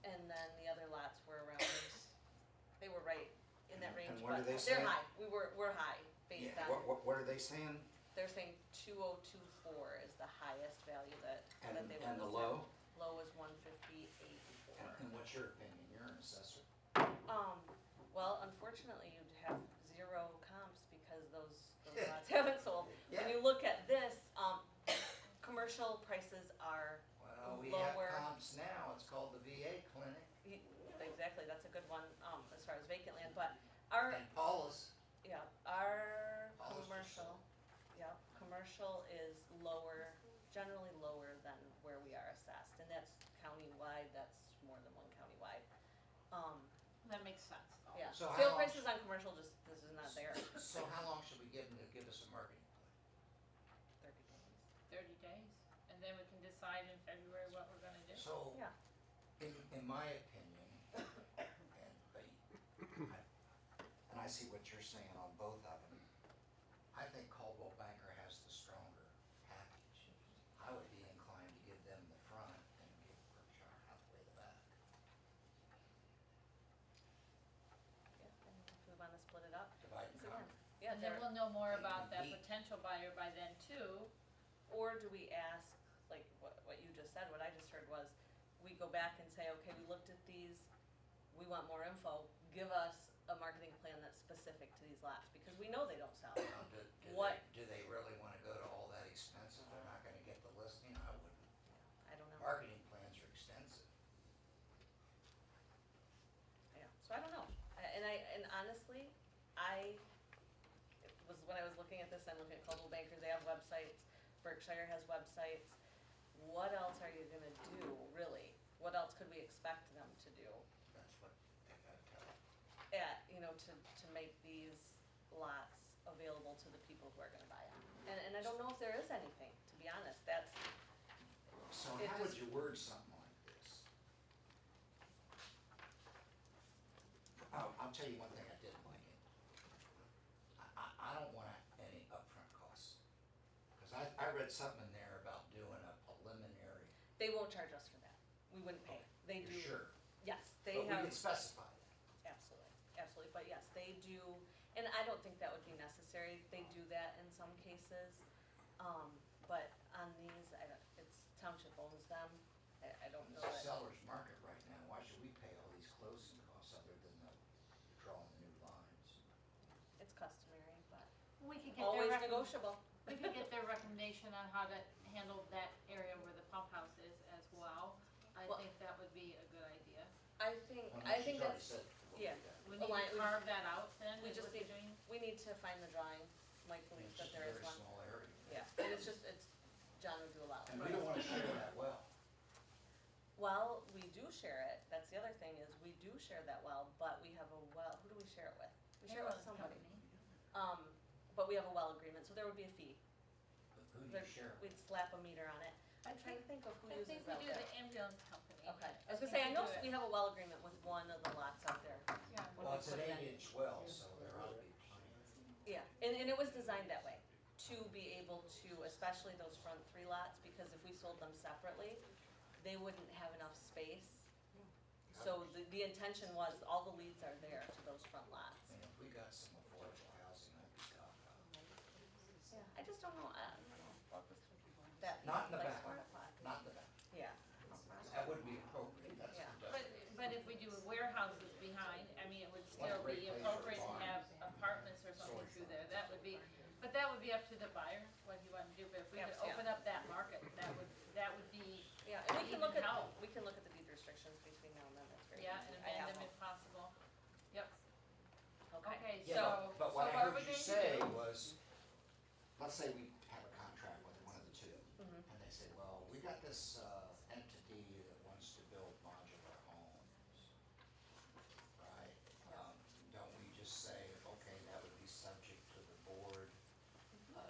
And then the other lots were around, they were right in that range, And what do but they they're say? high, we're high, based Yeah, on, what are they saying? they're saying 2024 is the highest value that And, they and were the listed. low? Low is 158.84. And what's your opinion? You're an assessor. Well, unfortunately, you'd have 0 comps because those lots haven't sold. When Yeah. you look at this, commercial prices are Well, we have lower. comps now, it's called the VA clinic, Exactly, that's a good one, as far as vacant land, but our, and Paula's, yeah, our Paula's just commercial, sold. yeah, commercial is lower, generally lower than where we are assessed, and that's countywide, that's more than one countywide. That makes sense, though. Yeah, So how sale long prices on commercial just, this is not there, So how long should we give them to give us a marketing plan? 30 days. 30 days, and then we can decide in February what we're gonna do. So, Yeah. in my opinion, and I see what you're saying on both of them, I think Caldwell Banker has the stronger package. I would be inclined to give them the front and give Berkshire Hathaway the back. Yeah, and if we wanna split it up, Divide and so conquer. yeah, And then there, we'll know more and about that compete. potential buyer by then too. or do we ask, like, what you just said, what I just heard was, we go back and say, okay, we looked at these, we want more info, give us a marketing plan that's specific to these lots, because we know they don't sell. Now, What- do they really wanna go to all that expensive? They're not gonna get the listing? I wouldn't. I don't know, Marketing plans are extensive. yeah, so I don't know, and honestly, when I was looking at this, I'm looking at Coldwell Bankers, they have websites, Berkshire has websites, what else are you gonna do, really? What else could we expect them to do? That's what they gotta tell them. To make these lots available to the people who are gonna buy them. And I don't know if there is anything, to be honest, that's, So It how would just- you word something like this? I'll tell you one thing I didn't like it. I don't want any upfront costs. Cause I read something in there about doing a preliminary. they won't charge us for that, we wouldn't pay, they do. You're sure? Yes, they But we have, can specify that. absolutely, but yes, they do, and I don't think that would be necessary, they do that in some cases. But on these, it's township owns them, I don't know It's a that, seller's market right now. Why should we pay all these closing costs other than drawing the new lines? it's customary, but We could get always their negotiable. we could get their recommendation on how to handle that area where the pump house is as well. I Well- think that would be a good idea. I think Well, no, that's, she's already said we'll do yeah. that. We need Align- to carve that out then, we is just what you're need- doing? we need to find the drawing, Mike believes It's that just a there is very one, small area. yeah, and it's, John would do a lot. And we don't wanna share that well. Well, we do share it, that's the other thing, is we do share that well, but we have a well, who do we share it with? We share it with Everyone's somebody. company. But we have a well agreement, so there would be a fee. Who do you share? We'd slap a meter on it. I'm trying to think of who I uses think we that do there. the ambulance company. Okay, I was gonna say, I think know do it. we have a well agreement with one of the lots out there. Yeah. when Well, we it's put an it in. 8-inch well, so there ought to be plenty. Yeah, and it was designed that way, to be able to, especially those front 3 lots, because if we sold them separately, they wouldn't have enough space. So the intention was, all the leads are there to those front lots. And if we got some affordable housing, I'd be talking about. Yeah, I just don't know, I don't know about this, that Not in the place back. for a plot. Not the back. Yeah, That would be appropriate, that's Yeah. the But if we do warehouses behind, I mean, it would still great be place for appropriate to have barns. apartments or something through there, that would be, but that would be up to the buyer, what he wanted to do, but if we could Yes, yeah. open up that market, that would be, yeah, and we can Even look at, help. we can look at the deed restrictions between now and then, that's very yeah, easy. and I have amend them them. if possible. Yep, Okay, okay, Yeah, so, but so what what I are heard we you going to say do? was, let's say we have a contract with one of the two, Mhm. and they say, well, we got this entity that wants to build modular homes, right? Don't we just say, okay, that would be subject to the board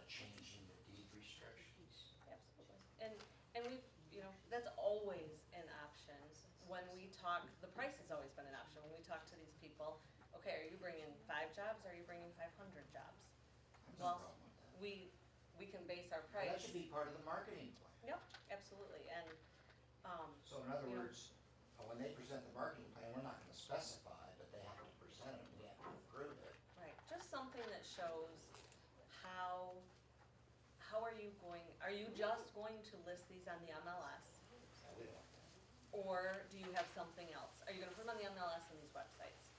changing the deed restrictions? Absolutely. And we, that's always an option. When we talk, the price has always been an option. When we talk to these people, okay, are you bringing 5 jobs, or are you bringing 500 jobs? I have no Well, problem with that. We can base our But price. that should be part of the marketing plan. Yep, absolutely, and, So in other You know- words, when they present the marketing plan, we're not gonna specify, but they have to present it, we have to approve it. right, just something that shows, are you just going to list these on the MLS? We don't. Or do you have something else? Are you gonna put them on the MLS and these websites?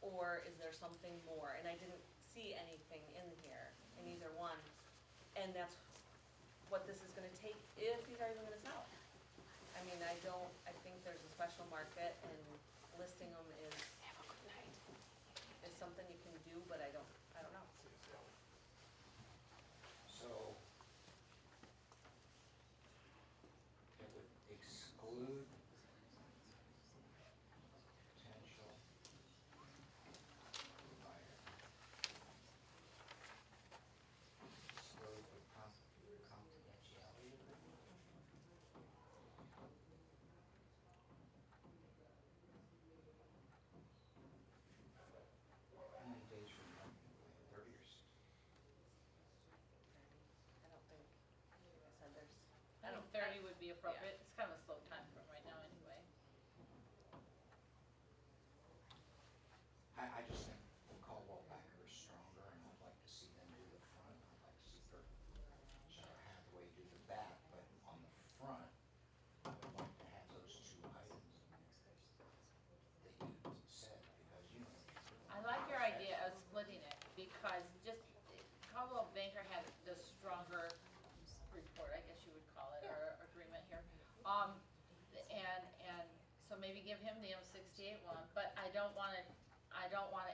Or is there something more? And I didn't see anything in here, in either one. And that's what this is gonna take if these are even gonna sell. I mean, I think there's a special market and listing them is something you can do, but I don't know. So it would exclude potential buyer. Exclude the confidentiality agreement. How many days from marketing plan? 30 or 60? I don't think, like I said, there's, I think 30 would be appropriate. It's kind of a slow time for him right now anyway. I just think Caldwell Banker is stronger, and I'd like to see them do the front. I'd like to see Berkshire Hathaway do the back, but on the front, I would like to have those two items that you said, because you know. I like your idea of splitting it because just Caldwell Banker had the stronger report, I guess you would call it, or agreement here. And so maybe give him the M68 one, but I don't wanna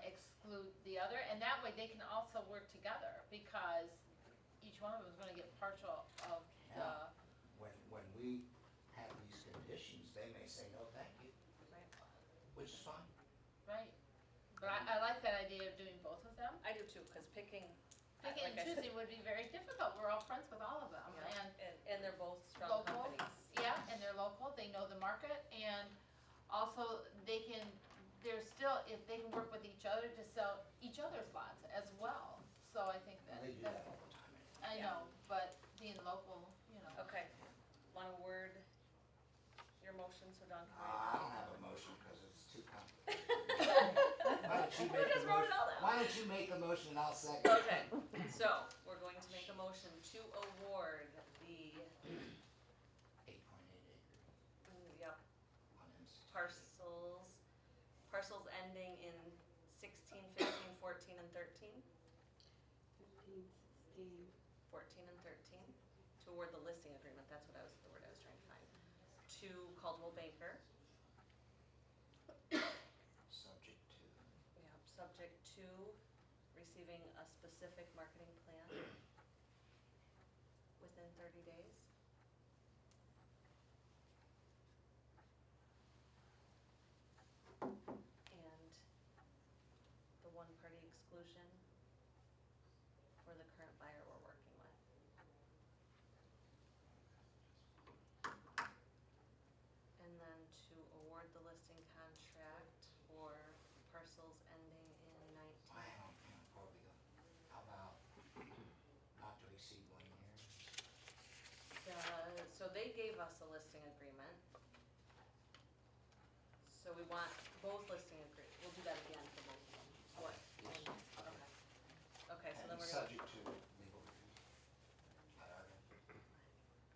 exclude the other, and that way they can also work together because each one of them is gonna get partial of the, Now, when we have these conditions, they may say, no, thank you, right? which is fine. right? But I like that idea of doing both of them. I do too, cause picking Picking and like I said, choosing would be very difficult. We're all friends with all of them, yeah, and and they're both strong local, companies. yeah, and they're local, they know the market, and also they're still, if they can work with each other to sell each other's lots as well. So I think Well, that, they do that all the time anyway. I Yeah. know, but being local, you know. Okay, wanna word your motion so Dawn can I write don't it have a motion because it's too complicated. down? Why don't you We make just the wrote motion? it all down. Why don't you make the motion and I'll second? Okay, so we're going to make a motion to award the, 8.8 acre yep, on MC. parcels ending in 16, 15, 14, and 13. 14 and 13, to award the listing agreement, that's what the word I was trying to find, to Caldwell Banker, Subject to. subject to receiving a specific marketing plan within 30 days. And the one-party exclusion for the current buyer we're working with. And then to award the listing contract for parcels ending in 19. Hang on, before we go. How about not to exceed 1 year? So they gave us a listing agreement. So we want both listing we'll do that again for both of them. What? Yes. Okay. Okay, so then And we're gonna. subject to legal review.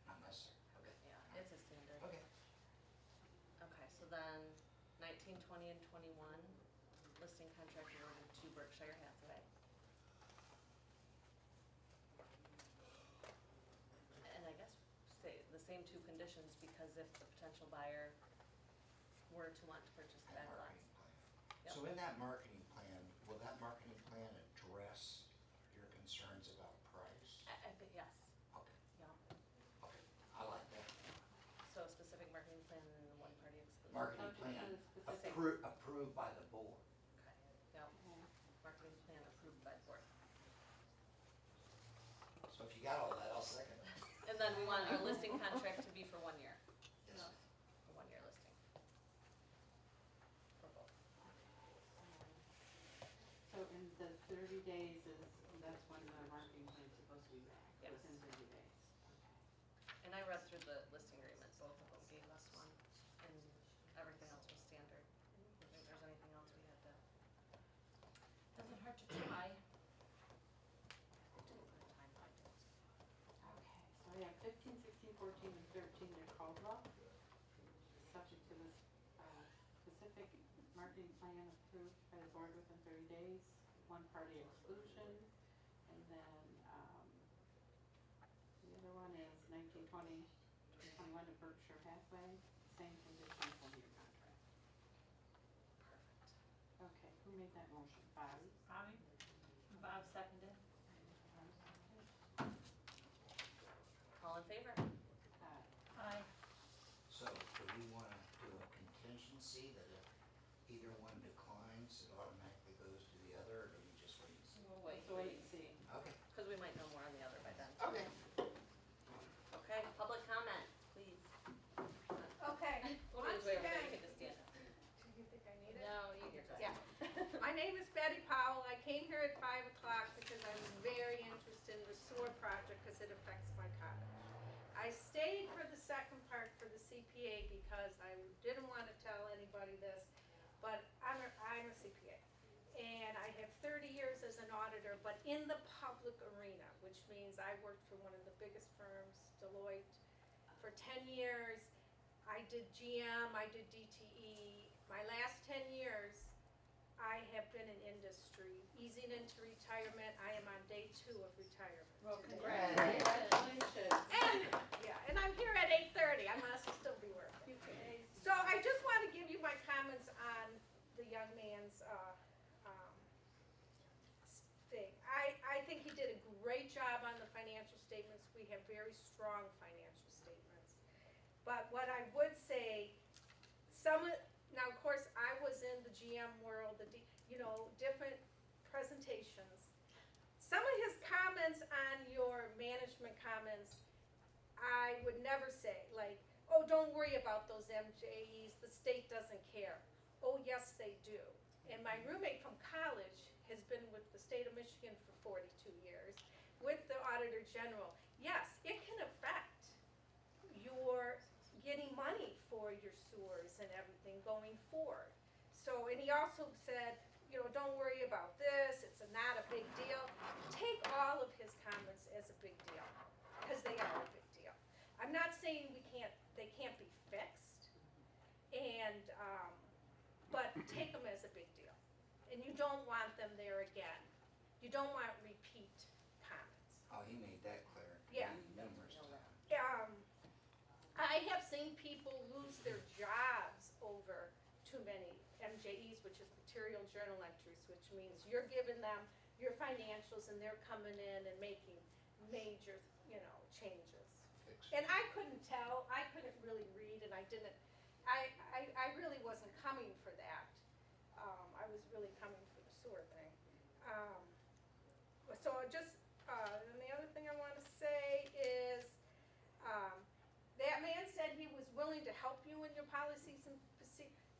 Not necessary, okay. Yeah, it's a standard. Okay. Okay, so then 19, 20, and 21, listing contract awarded to Berkshire Hathaway. And I guess say the same two conditions, because if the potential buyer were to want to purchase the And back lots. marketing plan. Yep. So in that marketing plan, will that marketing plan address your concerns about price? I think, yes, Okay, yeah. okay, I like that. So a specific marketing plan and the one-party exclusion. Marketing plan specific. approved by the board. Okay, yep. Marketing plan approved by the board. So if you got all that, I'll second it. And then we want our listing contract to be for 1 year, Yes. a 1-year listing. For both. So in the 30 days that's when the marketing plan's supposed to be back, Yes. within 30 days. And I read through the listing agreement, both of them gave us one, and everything else was standard. I don't think there's anything else we had to. Doesn't hurt to try. Didn't put a timeline to it. 14 and 13 to Caldwell, subject to this specific marketing plan approved by the board within 30 days, one party exclusion, and then the other one is 1920 and 21 to Berkshire Pathway, same conditions of your contract. Okay, who made that motion? Bobby? Bobby? Bob seconded. All in favor? Aye. So do we wanna do a contingency that if either one declines, it automatically goes to the other, or do we just wait? We'll wait. Let's wait and see. Okay. Because we might know more on the other by then. Okay. Okay, public comment, please. Okay, We'll do once this way over there, again, you can just stand up. do you think I need it? No, you can just. Yeah. My name is Betty Powell. I came here at 5 o'clock because I'm very interested in the sewer project because it affects my cottage. I stayed for the second part for the CPA because I didn't want to tell anybody this, but I'm a CPA. And I have 30 years as an auditor, but in the public arena, which means I worked for one of the biggest firms, Deloitte, for 10 years. I did GM, I did DTE. My last 10 years, I have been in industry, easing into retirement. I am on day 2 of retirement. Well, today. congratulations. And, yeah, and I'm here at 8:30. I must still be working. So I just want to give you my comments on the young man's thing. I think he did a great job on the financial statements. We have very strong financial statements. But what I would say, now of course I was in the GM world, different presentations. Some of his comments on your management comments, I would never say, like, oh, don't worry about those MJEs, the state doesn't care. Oh, yes, they do. And my roommate from college has been with the state of Michigan for 42 years, with the Auditor General. Yes, it can affect your getting money for your sewers and everything going forward. So, and he also said, don't worry about this, it's not a big deal. Take all of his comments as a big deal, because they are a big deal. I'm not saying they can't be fixed, and, but take them as a big deal. And you don't want them there again. You don't want repeat comments. Oh, he made that clear. Yeah. Numerous times. I have seen people lose their jobs over too many MJEs, which is material journal entries, which means you're giving them your financials and they're coming in and making major, changes. Fixed. And I couldn't tell, I couldn't really read, and I really wasn't coming for that. I was really coming for the sewer thing. So and the other thing I want to say is, that man said he was willing to help you in your policies and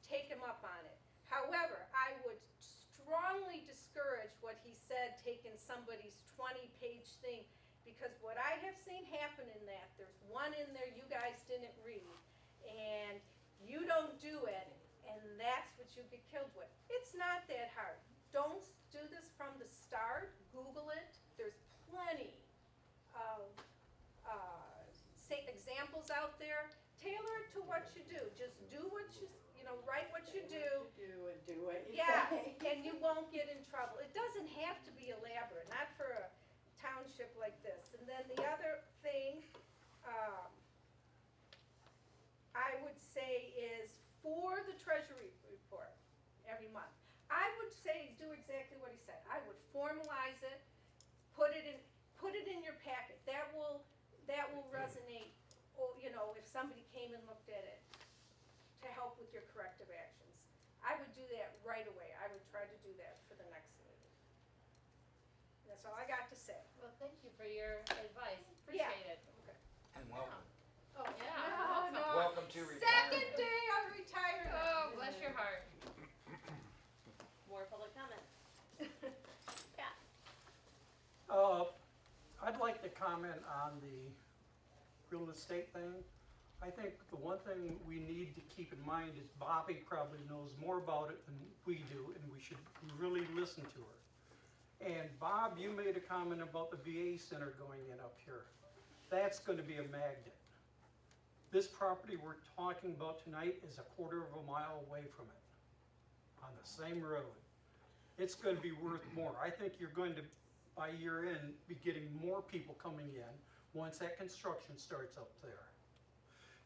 take him up on it. However, I would strongly discourage what he said, taking somebody's 20-page thing, because what I have seen happen in that, there's one in there you guys didn't read, and you don't do it, and that's what you get killed with. It's not that hard. Don't do this from the start. Google it. There's plenty of examples out there. Tailor it to what you do. Just do what write what you do. And do what you Yes, say. and you won't get in trouble. It doesn't have to be elaborate, not for a township like this. And then the other thing I would say is for the treasury report every month, I would say do exactly what he said. I would formalize it, put it in your packet. That will resonate, if somebody came and looked at it to help with your corrective actions. I would do that right away. I would try to do that for the next meeting. That's all I got to say. Well, thank you for your advice. Yeah. Appreciate it. And welcome. Oh, Yeah, no. Welcome to retirement. Second day of retirement. Oh, bless your heart. More public comment. Pat? I'd like to comment on the real estate thing. I think the one thing we need to keep in mind is Bobby probably knows more about it than we do, and we should really listen to her. And Bob, you made a comment about the VA center going in up here. That's gonna be a magnet. This property we're talking about tonight is a quarter of a mile away from it, on the same road. It's gonna be worth more. I think you're going to, by year end, be getting more people coming in once that construction starts up there.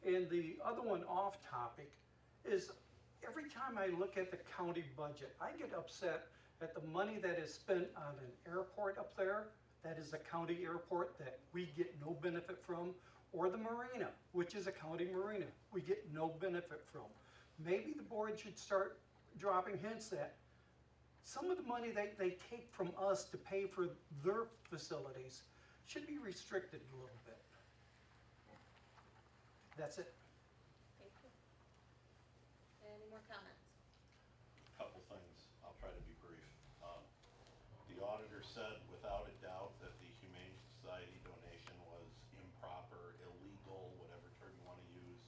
And the other one off topic is, every time I look at the county budget, I get upset at the money that is spent on an airport up there, that is a county airport that we get no benefit from, or the marina, which is a county marina, we get no benefit from. Maybe the board should start dropping hints that some of the money they take from us to pay for their facilities should be restricted a little bit. That's it. Thank you. Any more comments? Couple things, I'll try to be brief. The auditor said without a doubt that the Humane Society donation was improper, illegal, whatever term you wanna use.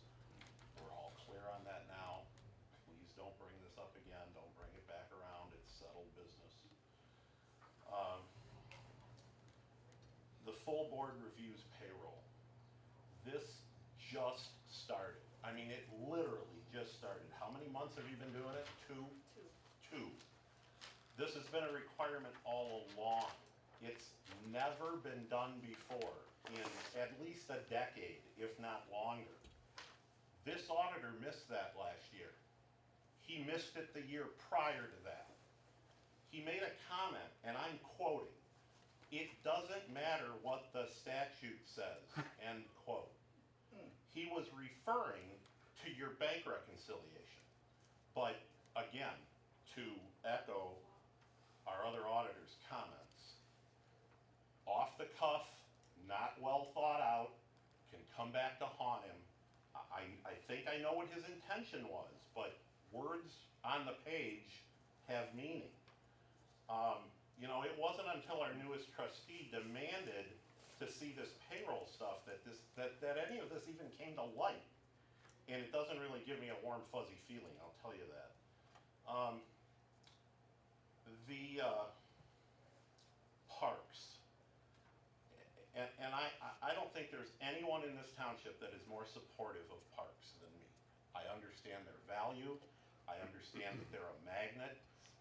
We're all clear on that now. Please don't bring this up again, don't bring it back around, it's settled business. The full board reviews payroll. This just started. I mean, it literally just started. How many months have you been doing it? Two? Two. This has been a requirement all along. It's never been done before in at least a decade, if not longer. This auditor missed that last year. He missed it the year prior to that. He made a comment, and I'm quoting, "It doesn't matter what the statute says," end quote. He was referring to your bank reconciliation. But again, to echo our other auditor's comments, off the cuff, not well thought out, can come back to haunt him. I think I know what his intention was, but words on the page have meaning. You know, it wasn't until our newest trustee demanded to see this payroll stuff that any of this even came to light. And it doesn't really give me a warm fuzzy feeling, I'll tell you that. The parks. And I don't think there's anyone in this township that is more supportive of parks than me. I understand their value. I understand that they're a magnet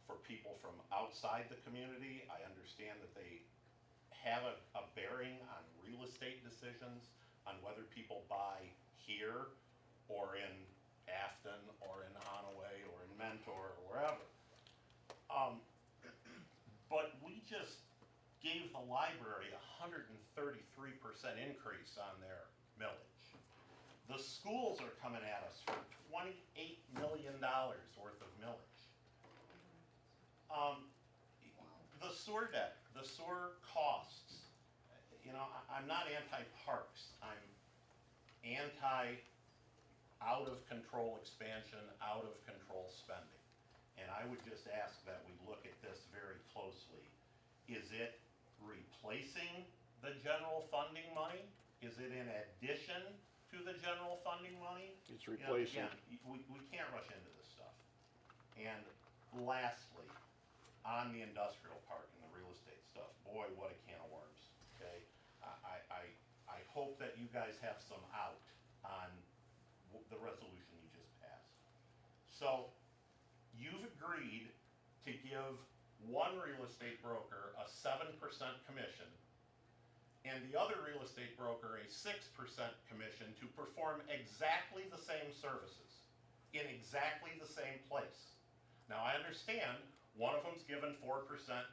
for people from outside the community. I understand that they have a bearing on real estate decisions, on whether people buy here or in Afton or in Onaway or in Mentor or wherever. But we just gave the library a 133% increase on their millage. The schools are coming at us for $28 million worth of millage. The sewer debt, the sewer costs, you know, I'm not anti-parks, I'm anti out of control expansion, out of control spending. And I would just ask that we look at this very closely. Is it replacing the general funding money? Is it in addition to the general funding money? It's replacing. You know, again, we can't rush into this stuff. And lastly, on the industrial park and the real estate stuff, boy, what a can of worms, okay? I hope that you guys have some out on the resolution you just passed. So, you've agreed to give one real estate broker a 7% commission and the other real estate broker a 6% commission to perform exactly the same services in exactly the same place. Now, I understand one of them's given 4%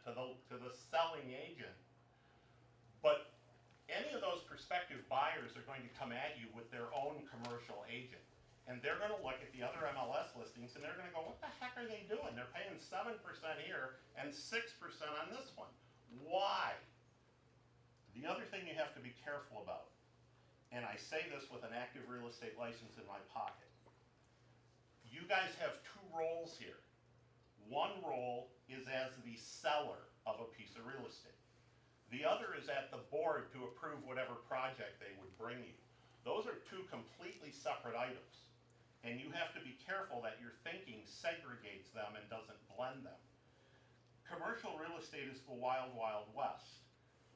to the selling agent, but any of those prospective buyers are going to come at you with their own commercial agent. And they're gonna look at the other MLS listings and they're gonna go, what the heck are they doing? They're paying 7% here and 6% on this one. Why? The other thing you have to be careful about, and I say this with an active real estate license in my pocket, you guys have two roles here. One role is as the seller of a piece of real estate. The other is at the board to approve whatever project they would bring you. Those are two completely separate items. And you have to be careful that your thinking segregates them and doesn't blend them. Commercial real estate is the wild, wild west.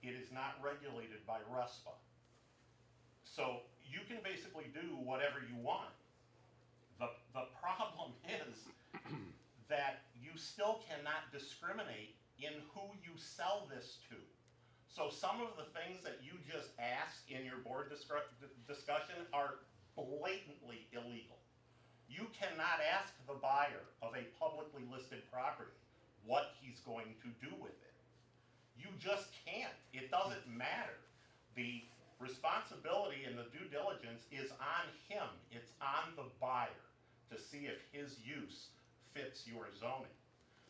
It is not regulated by RESPA. So you can basically do whatever you want. The problem is that you still cannot discriminate in who you sell this to. So some of the things that you just asked in your board discussion are blatantly illegal. You cannot ask the buyer of a publicly listed property what he's going to do with it. You just can't. It doesn't matter. The responsibility and the due diligence is on him. It's on the buyer to see if his use fits your zoning.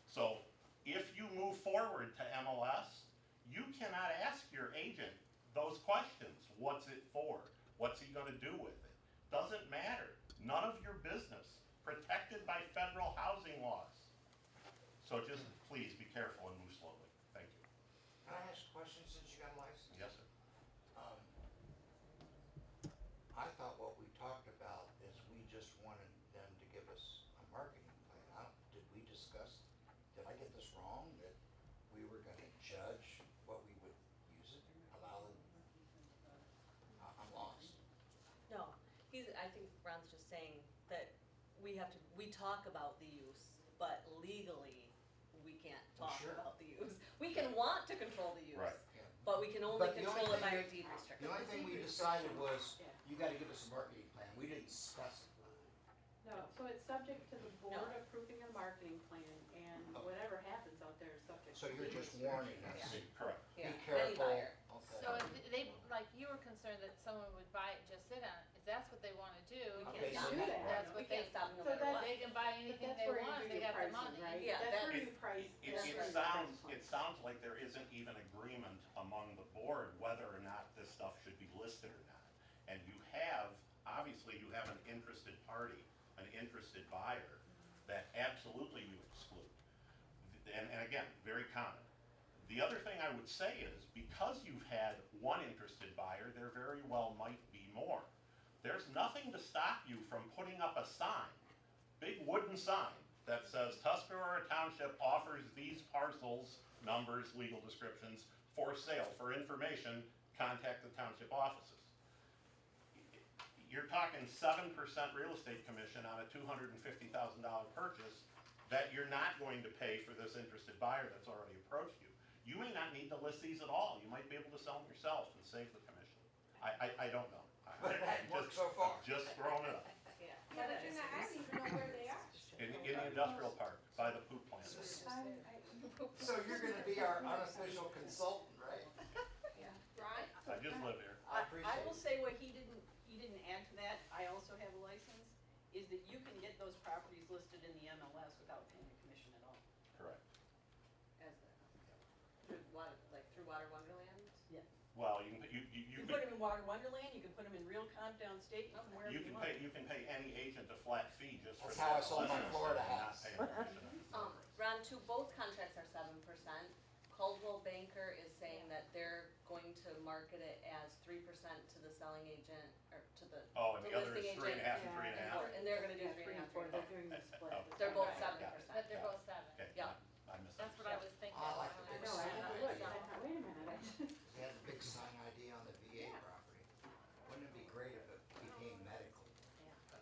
So if you move forward to MLS, you cannot ask your agent those questions. What's it for? What's he gonna do with it? Doesn't matter. None of your business. Protected by federal housing laws. So just please be careful and move slowly. Thank you. Can I ask a question since you got a license? Yes, sir. I thought what we talked about is we just wanted them to give us a marketing plan. Did we discuss, did I get this wrong, that we were gonna judge what we would use it, allow them? I'm lost. No, I think Ron's just saying that we talk about the use, but legally, we can't talk Sure. about the use. We can want to control the use. Right. Yeah. But we can only But the only control it by thing our deed restrictions. The only thing we decided was, you gotta give us a marketing plan. We didn't specify. No, so it's subject to the board No. approving a marketing plan, and Oh. whatever happens out there is subject to. So you're deed just restrictions. warning us. Correct. Yeah, Be careful. any buyer. Okay. So if they, like you were concerned that someone would buy it, and just sit on it, if that's what they wanna do, We Okay, can't stop so them. that- that's We what can't they, stop them no So matter that what. they can buy But anything that's they where you want, do they your got the pricing, money. right? Yeah, That's where that's- you price. It that's where you sounds, price it sounds like there isn't even agreement among the board whether or not this stuff should be listed or not. And you have, obviously you have an interested party, an interested buyer, that absolutely you exclude. And again, very common. The other thing I would say is, because you've had one interested buyer, there very well might be more. There's nothing to stop you from putting up a sign, big wooden sign, that says Tuscarora Township offers these parcels, numbers, legal descriptions, for sale. For information, contact the township offices. You're talking 7% real estate commission on a $250,000 purchase that you're not going to pay for this interested buyer that's already approached you. You may not need to list these at all. You might be able to sell them yourself and save the commission. I don't know. But it hadn't worked so far. Just throwing it up. Yeah. Yeah, but you're not, I don't even know where they are. In the industrial park, by the poop plant. So you're gonna be our unofficial consultant, right? Ron? I just live here. I I appreciate will it. say what he didn't add to that, I also have a license, is that you can get those properties listed in the MLS without paying a commission at all. Correct. As through water, like through Water Wonderland? Well, you You can put them in Water Wonderland, you can put them in Real Comp downstate, you can wherever you you can want. pay, you can pay any agent a flat fee just for. That's how I that. sold my Florida Not house. paying a commission on it. Ron, too, both contracts are 7%. Caldwell Banker is saying that they're going to market it as 3% to the selling agent, or to the Oh, and the the other is listing 3.5 and agent. 3.5? and they're gonna do Yeah, 3 and a half, 3 4, and a they're half. doing the split. Okay. They're both Right. 7%. But they're both 7. Okay, Yeah. I missed That's that. what I was thinking. I like the I big know, I sign. had to look, I thought, wait a minute, I just. They had the big sign ID on the VA property. Wouldn't it be great if it became medical?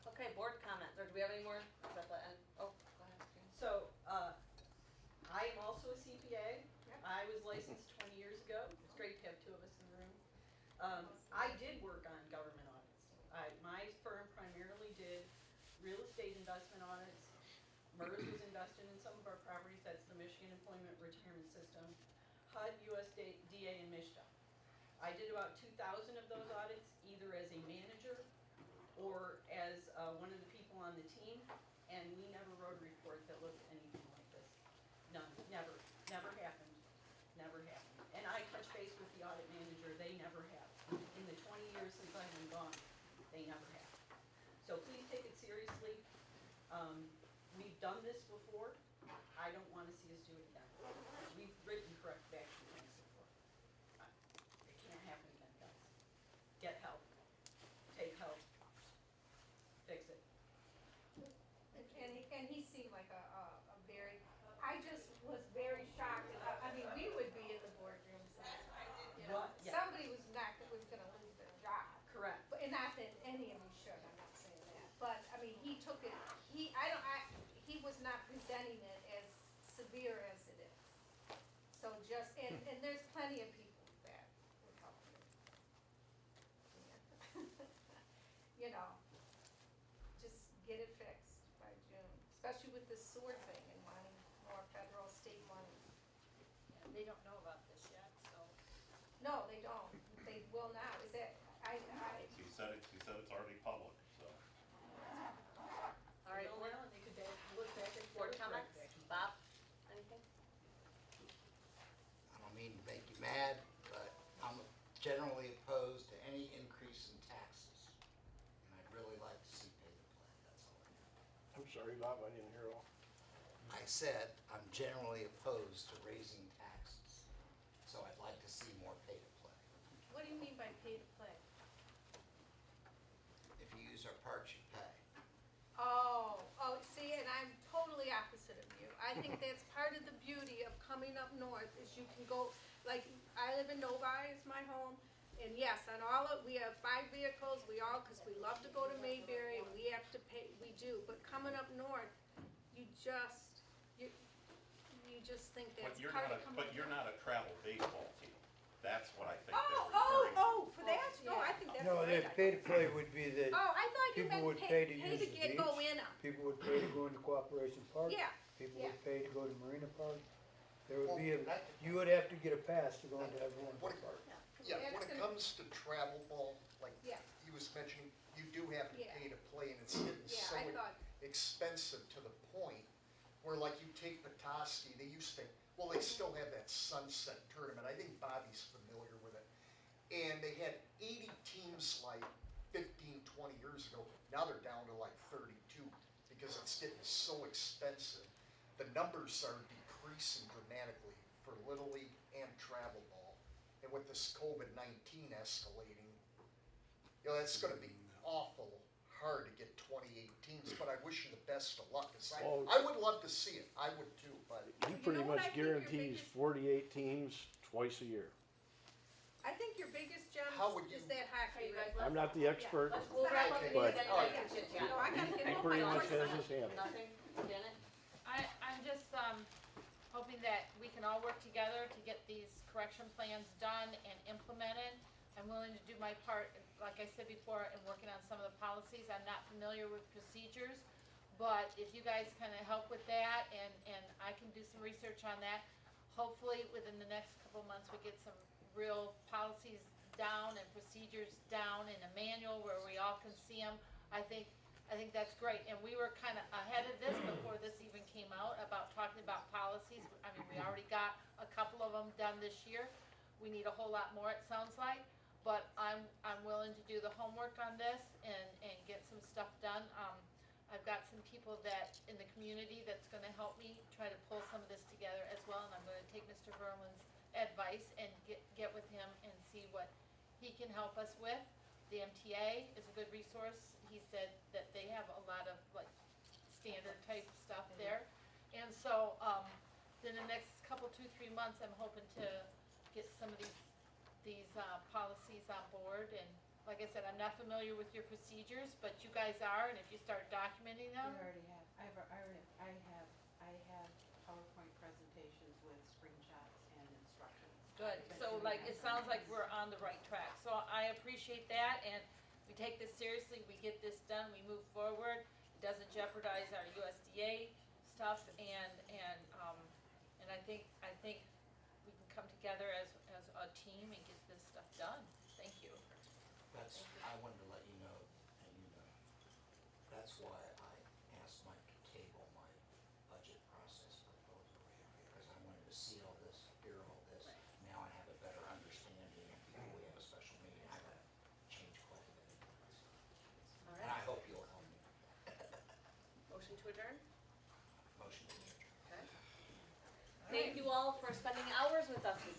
Okay, board comments, or do we have any more? Is that the end? Oh, go ahead. Christine. So, I am also a CPA. I was licensed 20 years ago. It's great to have two of us in the room. I did work on government audits. My firm primarily did real estate investment audits. MERS was invested in some of our properties. That's the Michigan Employment Retirement System, HUD, USDA, and MISHDA. I did about 2,000 of those audits, either as a manager or as one of the people on the team, and we never wrote a report that looked anything like this. None, never happened, never happened. And I touched base with the audit manager, they never have. In the 20 years since I've been gone, they never have. So please take it seriously. We've done this before. I don't wanna see us do it again. We've written correct action plans before. It can't happen again, guys. Get help. Take help. Fix it. And he seemed like a very, I just was very shocked. I mean, we would be in the boardroom sometimes, you know. What? Yeah. Somebody was gonna lose their job. Correct. But, and not that So just, and there's plenty of people that would help you. You know, just get it fixed by June, especially with the sewer thing and wanting more federal, state money. Yeah, they don't know about this yet, so. No, they don't, they will now, is that, He said it's already public, so. All right, You know, now, and they could look back at the board other comments? corrective action. Bob, anything? I don't mean to make you mad, but I'm generally opposed to any increase in taxes. And I'd really like to see pay to play, that's all I have. I'm sorry, Bob, I didn't hear all. I said I'm generally opposed to raising taxes, so I'd like to see more pay to play. what do you mean by pay to play? If you use our parks, you pay. Oh, see, and I'm totally opposite of you. I think that's part of the beauty of coming up north is you can go, like, I live in Novi, it's my home. And yes, on all of, we have 5 vehicles, cause we love to go to Mayberry and we have to pay, we do. But coming up north, you just think that's part of coming up. But you're not a travel baseball team. That's what I think Oh, they're referring to. for that? No, I think that's No, great. that pay to play would be that Oh, I thought you people meant would pay to use the get, go beach. in 'em. People would pay to go into Cooperation Park. Yeah, People yeah. would pay to go to Marina Park. There would Well, be that- you would have to get a pass to go into everyone's What- park. Yeah, That's when it gonna- comes to travel ball, like Yeah. he was mentioning, you do have to Yeah. pay to play, and it's getting Yeah, so I thought, expensive to the point where, like, you take Petoskey, they used to, well, they still have that Sunset Tournament, I think Bobby's familiar with it. And they had 80 teams like 15, 20 years ago, now they're down to like 32, because it's getting so expensive. The numbers are decreasing dramatically for Little League and travel ball. And with this COVID-19 escalating, you know, it's gonna be awful hard to get 28 teams, but I wish you the best of luck, 'cause Oh. I would love to see it, I would too, but. He You pretty know what I much think your guarantees biggest- 48 teams twice a year. I think your biggest gem How would is you- that hockey. you guys right? I'm not the expert, We'll wrap up the Okay. meeting, But- then All you right. guys can chit You chat. know, I gotta get he home pretty by much has 1:00. his hand. Nothing, Janet? I'm just, hoping that we can all work together to get these correction plans done and implemented. I'm willing to do my part, like I said before, in working on some of the policies. I'm not familiar with procedures, but if you guys kinda help with that and I can do some research on that, hopefully within the next couple of months, we get some real policies down and procedures down in a manual where we all can see them. I think that's great, and we were kind of ahead of this before this even came out about talking about policies. I mean, we already got a couple of them done this year. We need a whole lot more, it sounds like, but I'm willing to do the homework on this and get some stuff done. I've got some people that, in the community that's gonna help me try to pull some of this together as well, and I'm gonna take Mr. Verlin's advice and get with him and see what he can help us with. The MTA is a good resource. He said that they have a lot of like standard type stuff there. And so, in the next couple, 2-3 months, I'm hoping to get some of these policies on board. And like I said, I'm not familiar with your procedures, but you guys are, and if you start documenting We them, already have, I have PowerPoint presentations with screenshots and instructions. good. I've been So doing like, that it for sounds like years. we're on the right track. So I appreciate that, and we take this seriously, we get this done, we move forward. It doesn't jeopardize our USDA stuff, and I think we can come together as a team and get this stuff done. Thank you. I wanted to let you know, and you know, that's why I asked Mike to table my budget process proposal, because I wanted to see all this, hear all this. Now I have a better understanding, and before we have a special meeting, I gotta change quite a bit. All And I right, hope you'll help me. motion to adjourn? Motion to adjourn. Okay. Thank you all for spending hours with us this